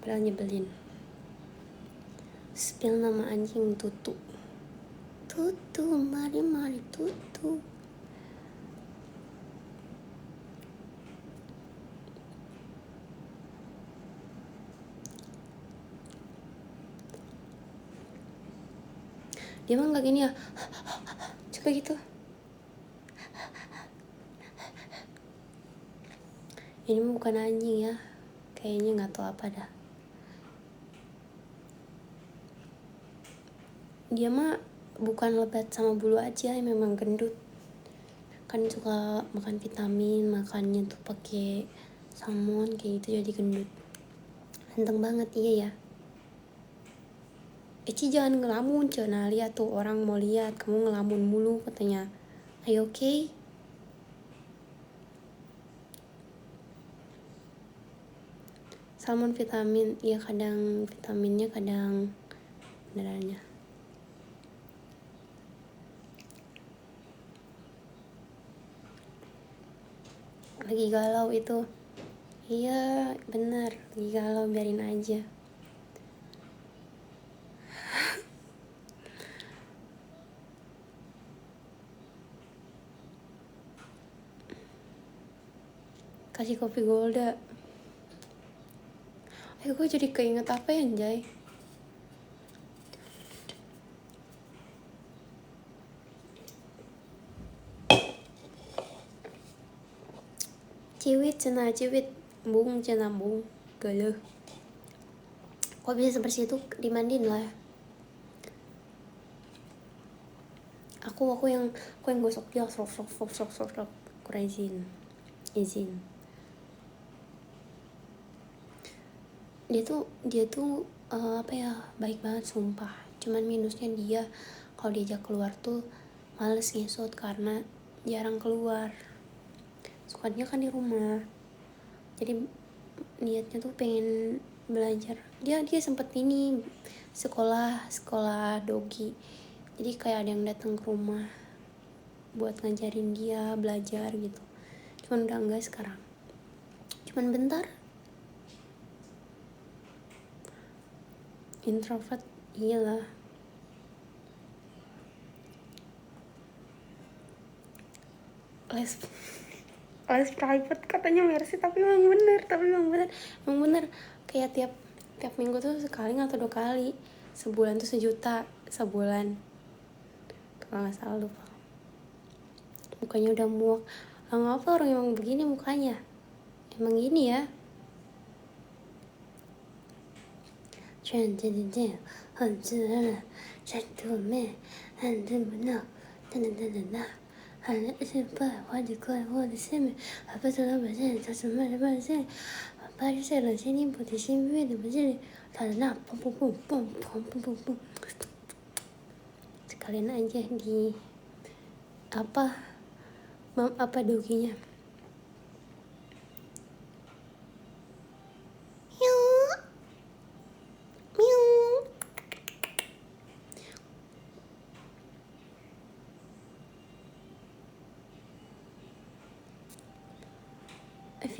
padahal nyebelin. Spill nama anjing Tutu, mari Tutu. Dia mah gak gini ya, coba gitu. Ini mah bukan anjing ya, kayaknya gak tahu apa dah. Dia mah bukan lebat sama bulu aja, memang gendut. Kan suka makan vitamin, makannya tuh pakai salmon kayak gitu, jadi gendut. Ganteng banget, iya ya. Eci jangan ngelamun, Nah lihat tuh, orang mau lihat kamu ngelamun mulu katanya. Ayo okay? Salmon vitamin, ya kadang vitaminnya, kadang benerannya. Lagi galau itu. Iya bener, lagi galau, biarin aja. Kasih kopi Golda. Gue jadi keinget apa ya anjay. Ciwit bung cina bung galuh. Kok bisa sebersih itu, dimandiin lah. aku yang gosok dia, sok aku izin dia tuh apa ya, baik banget sumpah. Cuman minusnya dia kalau diajak keluar tuh males ngesot karena jarang keluar, sukanya kan di rumah. Jadi niatnya tuh pengen belajar. Dia sempet ini sekolah dogi, jadi kayak ada yang datang ke rumah buat ngajarin dia belajar gitu. Cuman udah enggak sekarang, cuman bentar. Introvert iyalah. les private katanya Mercy, tapi emang bener kayak tiap minggu tuh sekali atau 2 kali, sebulan tuh 1 juta sebulan kalau nggak salah, lupa. Mukanya udah muak. Nggak apa, orang emang begini mukanya, emang gini ya. Sekalian aja di apa doginya.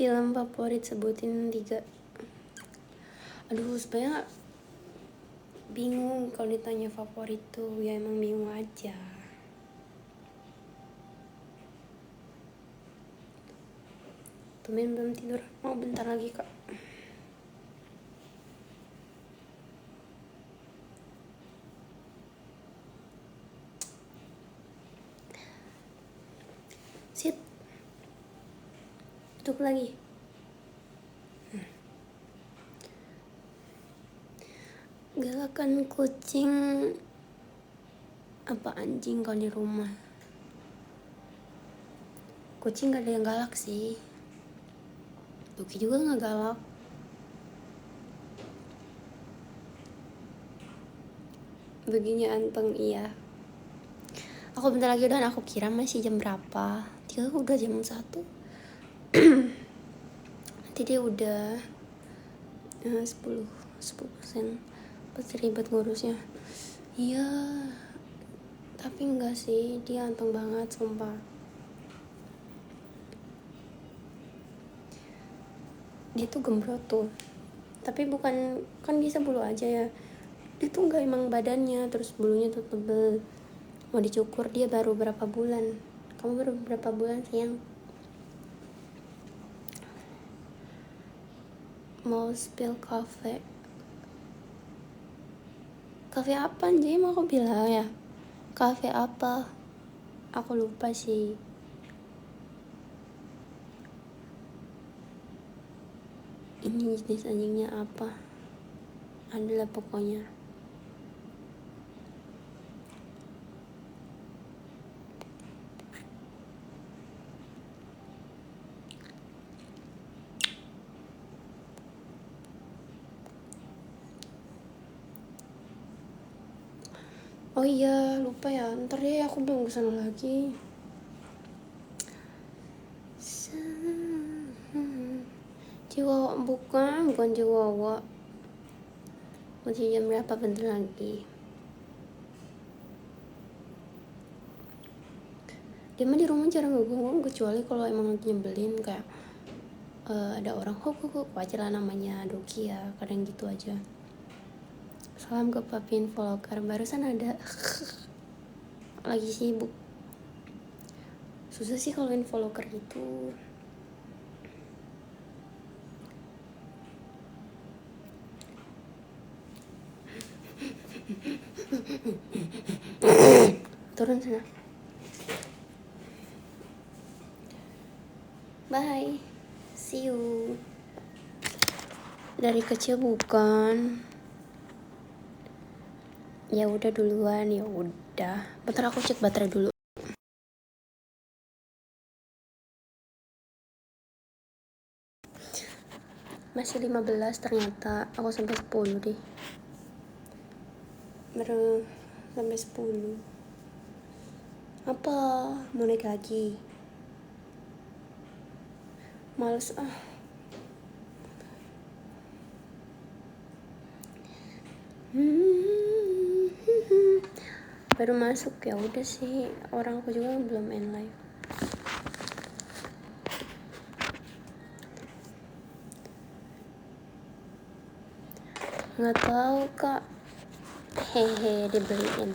Film favorit sebutin 3. Aduh, sebenarnya bingung kalau ditanya favorit tuh, ya emang bingung aja. Tumben belum tidur, mau bentar lagi kak. Sit, tutup lagi. Galakan kucing apa anjing kalau di rumah? Kucing gak ada yang galak sih. Duki juga gak galak. Begini anteng, iya. Aku bentar lagi udah, aku kira masih jam berapa. Udah jam 1. Nanti dia udah 10%. Pasti ribet ngurusnya. Iya, tapi enggak sih, dia anteng banget sumpah. Dia tuh gembrot tuh, tapi bukan, kan bisa bulu aja ya. Dia tuh enggak emang badannya, terus bulunya tuh tebel. Mau dicukur. Dia baru berapa bulan. Kamu baru berapa bulan sayang? Mau spill cafe apa anjay, mau aku bilang ya cafe apa, aku lupa sih. Ini jenis anjingnya apa, adalah pokoknya. Oh iya, lupa ya, ntar deh, aku belum kesana lagi. Chihuahua, bukan Chihuahua. Masih jam berapa, bentar lagi. Dia mah di rumah jarang ngeganggu, kecuali kalau emang nyebelin, kayak ada orang kok wajar lah, namanya doki ya, kadang gitu aja. Salam ke papi infoloker, barusan ada. Lagi sibuk. Susah sih kalau infoloker gitu. Turun sana. Bye. See you. Dari kecil bukan. Ya udah duluan, ya udah. udah. Bentar aku cek baterai dulu. Masih 15 ternyata. Aku sampai 10 deh. Baru sampai 10. Apa? Mau naik lagi? Males ah. Baru masuk ya udah sih. Orang aku juga belum end live. Nggak tahu kak. Hehe, dibeliin.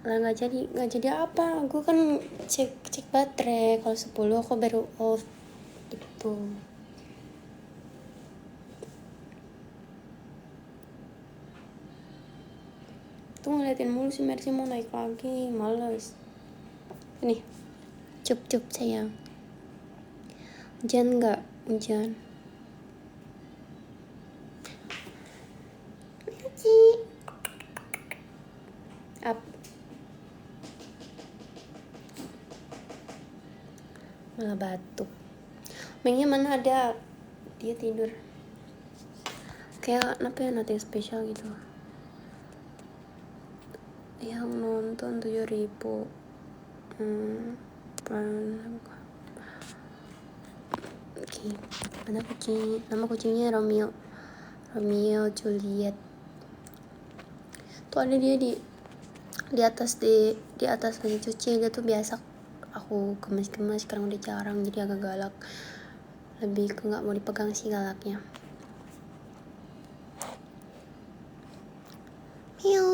Lah nggak jadi apa? Gue kan cek baterai. Kalau 10 aku baru off gitu. Tuh ngeliatin mulu si Mercy mau naik lagi, males. Nih, cup sayang. Hujan nggak? Hujan. Up. Malah batuk. Mengnya mana ada? Dia tidur. Kayak apa ya, nothing spesial gitu. Yang nonton 7.000. Oke. Nama kucingnya Romeo Juliet. Tuh ada dia di atas meja cuci. Dia tuh biasa aku gemes sekarang udah jarang, jadi agak galak. Lebih ke nggak mau dipegang sih galaknya. Miu.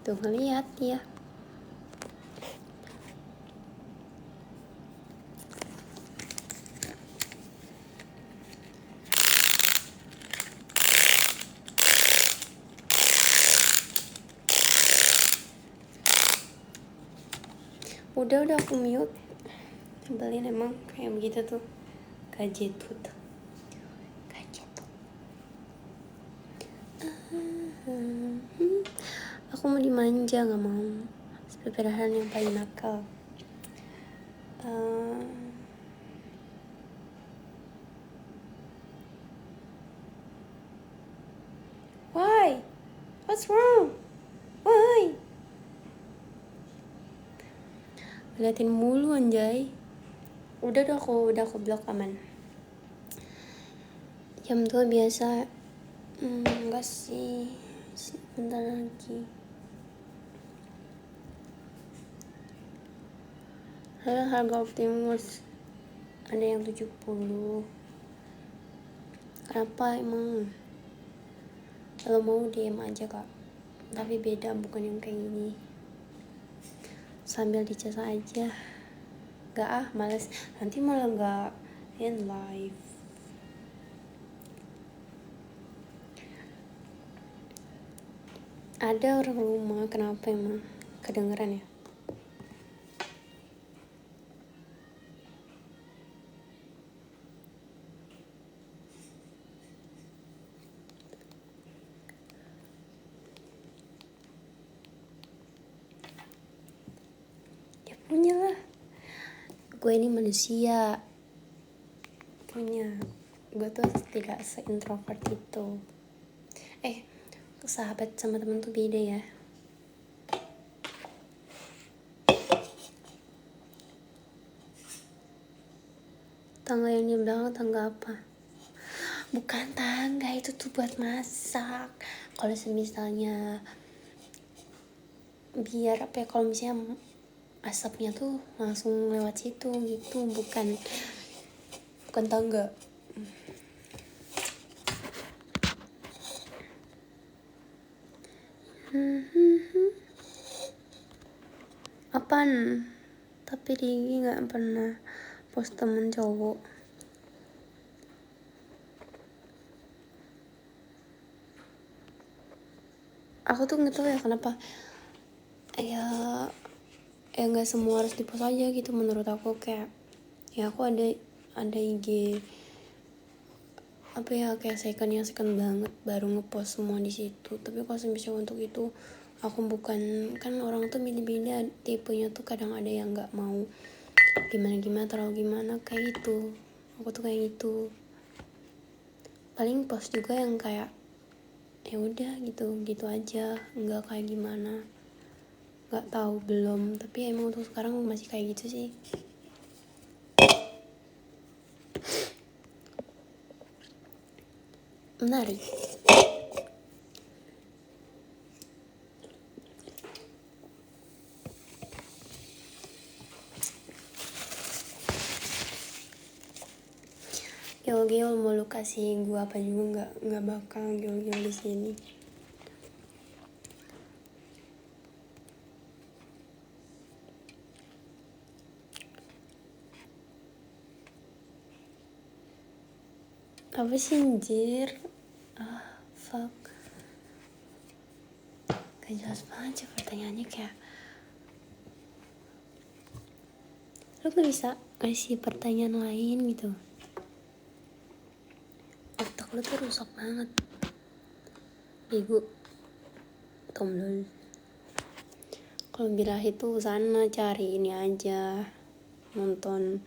Tuh ngeliat dia. Udah aku mute. Beliin emang kayak begitu tuh. Gajetut. Aku mau dimanja, nggak mau. Seperahan yang paling nakal. Why? What's wrong? Why? Liatin mulu anjay. Udah aku blok, aman. Jam 2 biasa. Enggak sih. Bentar lagi. Harga Optimus ada yang 70. Kenapa emang? Kalau mau DM aja kak. Tapi beda, bukan yang kayak gini. Sambil dicas aja. Gak males. Nanti malah gak in live. Ada orang rumah, kenapa emang? Kedengeran ya? Ya punya lah. Gue ini manusia. Punya. Gue tuh tidak se-introvert itu. Sahabat sama temen tuh beda ya. Tangga yang di belakang tangga apa? Bukan tangga, itu tuh buat masak. Kalau misalnya biar apa ya, kalau misalnya asapnya tuh langsung lewat situ gitu, bukan tangga. Apaan? Tapi Digi nggak pernah post temen cowok. Aku tuh nggak tahu ya kenapa. Ya nggak semua harus dipost aja gitu menurut aku. Kayak ya aku ada IG apa ya, kayak second banget baru ngepost semua di situ. Tapi kalau misalnya untuk itu aku bukan, kan orang tuh beda-beda tipenya tuh, kadang ada yang nggak mau gimana terlalu gimana kayak gitu. Aku tuh kayak gitu, paling post juga yang kayak ya udah gitu aja, nggak kayak gimana, nggak tahu belum, tapi emang untuk sekarang masih kayak gitu sih. Menarik. Gil mau lu kasih gua apa juga nggak bakal gil di sini. Apa sih anjir? Fuck, gak jelas banget sih pertanyaannya, kayak lu gak bisa ngasih pertanyaan lain gitu. Otak lu tuh rusak banget, bego, tomlol. Kalau birahi tuh sana cari ini aja, nonton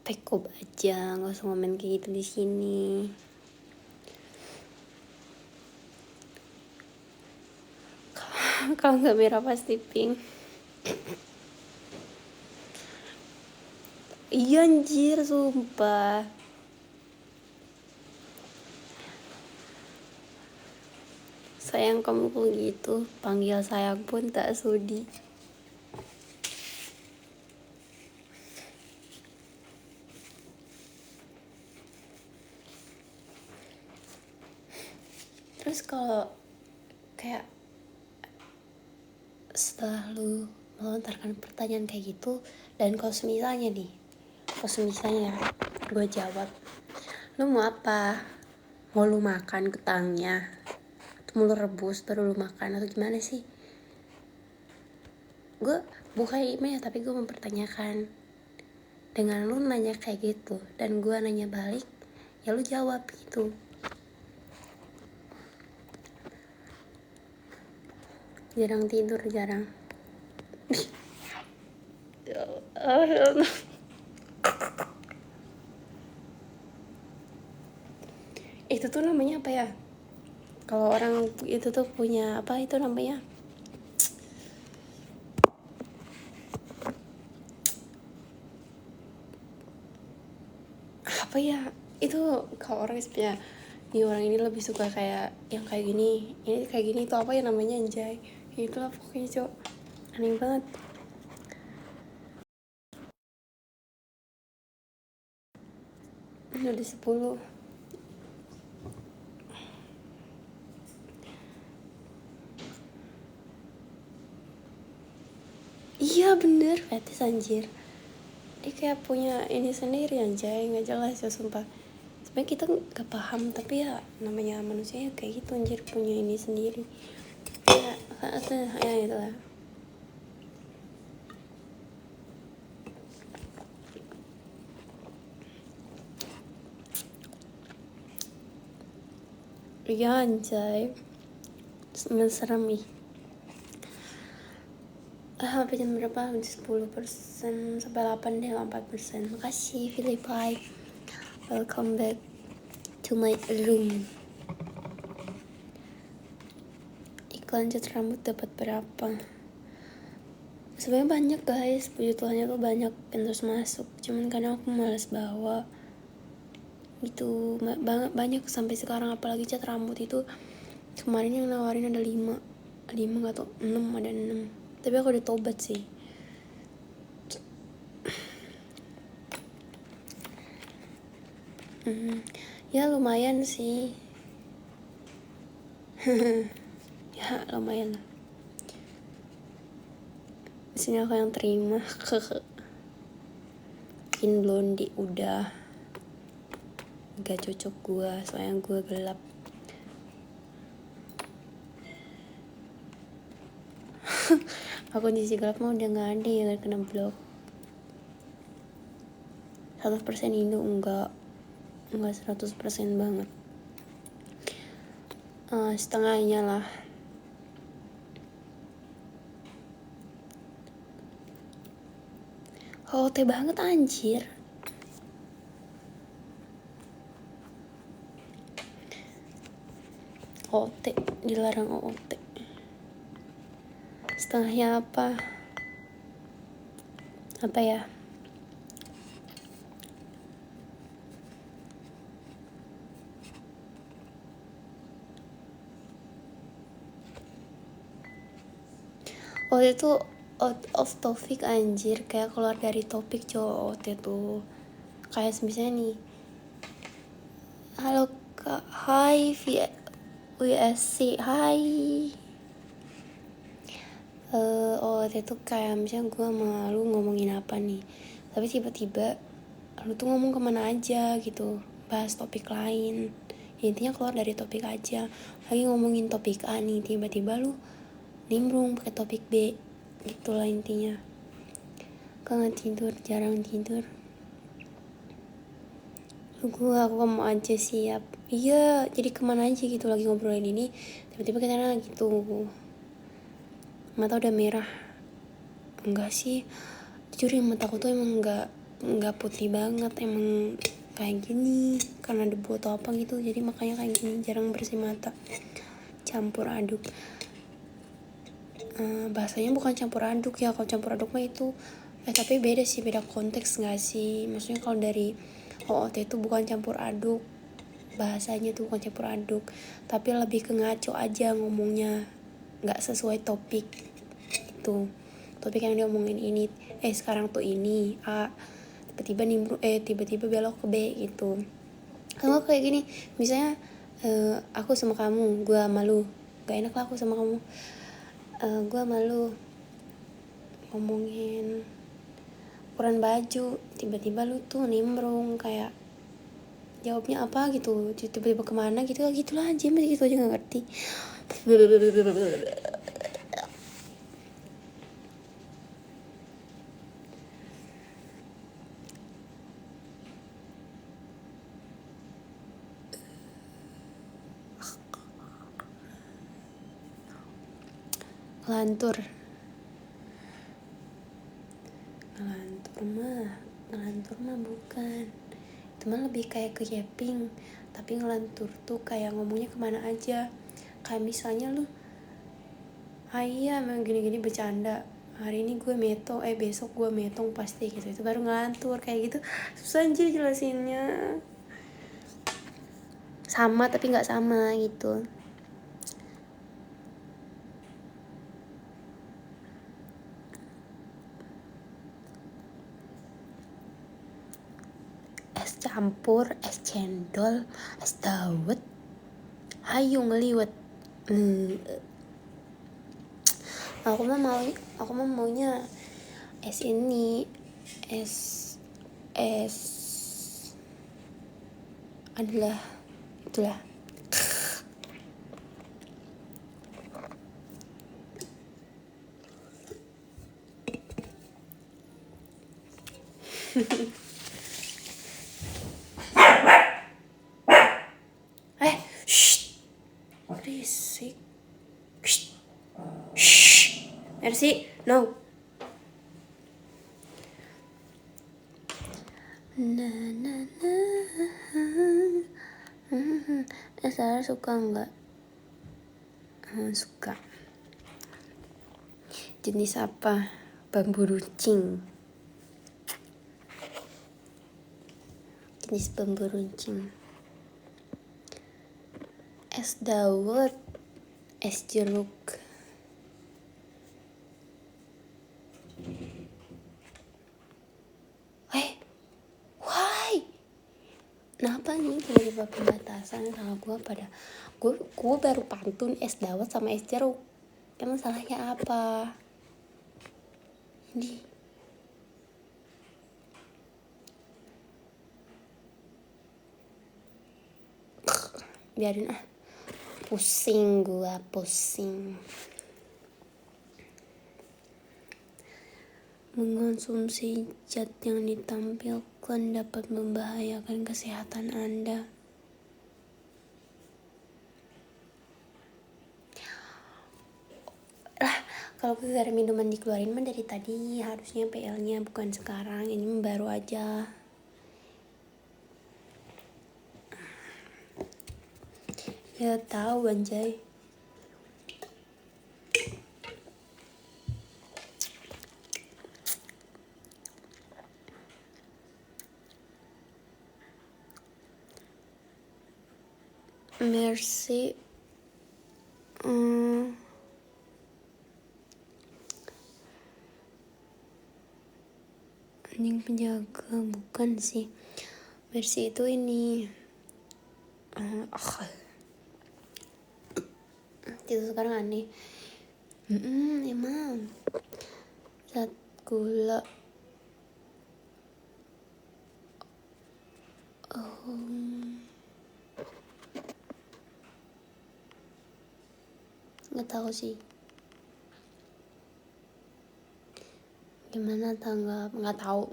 Pekop aja, nggak usah ngomen kayak gitu di sini. Kalau nggak merah pasti pink. Iya anjir, sumpah. Sayang kamu kok gitu, panggil sayang pun tak sudi. Terus kalau kayak setelah lu melontarkan pertanyaan kayak gitu, dan kalau misalnya gue jawab, lu mau apa? Mau lu makan ketangnya? Atau mau lu rebus baru lu makan, atau gimana sih? Gue bukan email, tapi gue mempertanyakan. Dengan lu nanya kayak gitu dan gue nanya balik, ya lu jawab gitu. Jarang tidur, jarang. Itu tuh namanya apa ya? Kalau orang itu tuh punya apa itu namanya? Apa ya? Itu kalau orang punya, nih orang ini lebih suka kayak yang kayak gini, ini kayak gini, itu apa ya namanya anjay? Itulah pokoknya, Cok. Aneh banget. Udah 10. Iya bener, fetis anjir. Dia kayak punya ini sendiri anjay, nggak jelas ya sumpah. Sebenarnya kita nggak paham, tapi ya namanya manusia ya kayak gitu anjir, punya ini sendiri. Ya itulah. Iya anjay, serem nih. Sampai jam berapa? 10% sampai 8 deh, 4%. Makasih Philippi. Welcome back to my room. Iklan cat rambut dapat berapa? Sebenarnya banyak guys, puji Tuhannya tuh banyak yang terus masuk. Cuman kadang aku malas bawa gitu. Banyak sampai sekarang, apalagi cat rambut itu. Kemarin yang nawarin ada 5 gak tau, 6, ada 6. Tapi aku udah tobat sih. Ya lumayan sih. Ya lumayan lah. Disini aku yang terima. Bikin blondie udah gak cocok gue, soalnya gue gelap. Aku di gelap mah udah gak ada ya, kena blok. 100% Indo, enggak 100% banget, setengahnya lah. OOT banget anjir. OOT, dilarang OOT. Setengahnya apa ya? OOT tuh out of topic anjir, kayak keluar dari topik cowok. OOT tuh kayak misalnya nih, halo kak, hai WSC, hai. OOT tuh kayak misalnya gue sama lu ngomongin apa nih, tapi tiba-tiba lu tuh ngomong kemana aja gitu, bahas topik lain, intinya keluar dari topik aja. Lagi ngomongin topik A nih, tiba-tiba lu nimbrung pakai topik B, gitulah intinya. Kangen tidur, jarang tidur. Aku mau aja siap. Iya, jadi kemana aja gitu, lagi ngobrolin ini, tiba-tiba kita gitu, mata udah merah. Enggak sih, jujur yang mataku tuh emang enggak putih banget, emang kayak gini karena debu atau apa gitu, jadi makanya kayak gini, jarang bersih mata. Campur aduk, bahasanya bukan campur aduk ya, kalau campur aduk mah itu tapi beda sih, beda konteks nggak sih? Maksudnya kalau dari OOT itu bukan campur aduk, bahasanya tuh bukan campur aduk, tapi lebih ke ngaco aja ngomongnya, nggak sesuai topik itu. Topik yang dia omongin ini, sekarang tuh ini A, tiba-tiba nimbrung, tiba-tiba belok ke B gitu. Kalau kayak gini, misalnya aku sama kamu, gue sama lu, gak enak lah aku sama kamu, gue sama lu ngomongin ukuran baju, tiba-tiba lu tuh nimbrung kayak jawabnya apa gitu, tiba-tiba kemana gitu, gitulah aja, gitu aja nggak ngerti. Ngelantur mah bukan, itu mah lebih kayak ke yapping. Tapi ngelantur tuh kayak ngomongnya kemana aja, kayak misalnya lu, iya emang gini-gini bercanda, hari ini gue metong, besok gue metong pasti gitu, itu baru ngelantur. Kayak gitu susah anjir jelasinnya, sama tapi nggak sama gitu. Es campur, es cendol, es dawet, hayu ngeliwet. Aku mah maunya es ini, es adalah itulah. Berisik. Mercy, no. Sarah suka nggak? Suka. Jenis apa? Bambu runcing. Jenis bambu runcing. Es dawet, es jeruk. Why? Kenapa nih tiba-tiba pembatasan sama gue? Pada gue baru pantun es dawet sama es jeruk, emang salahnya apa? Ini biarin pusing gue, mengonsumsi zat yang ditampilkan iklan dapat membahayakan kesehatan Anda. Kalau gara minuman dikeluarin mah dari tadi, harusnya PL-nya bukan sekarang, ini baru aja. Ya tahu anjay. Mercy anjing penjaga, bukan sih. Mercy itu ini itu sekarang aneh. Emang zat gula nggak tahu sih gimana tanggap, nggak tahu.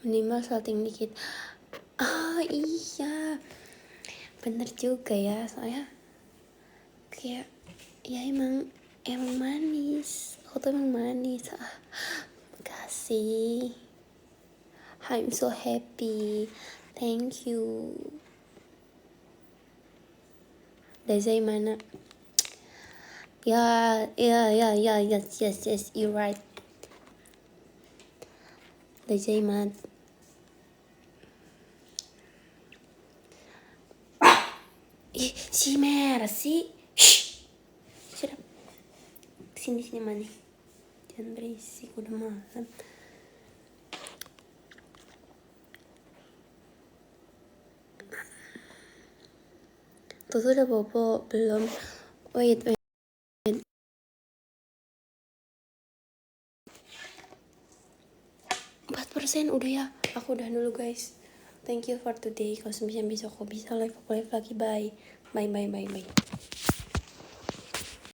Minimal salting dikit. Iya bener juga ya, soalnya kayak ya emang manis, aku tuh emang manis. Makasih, I'm so happy, thank you. Dazai mana? Ya, yes, you're right. Dazai mana? Si Mercy, shut up. Sini mana? Jangan berisik, udah malam. Tuh udah bobo belum? Wait. 4% udah ya. Aku udah dulu guys. Thank you for today. Kalau misalnya besok aku bisa live lagi. Bye.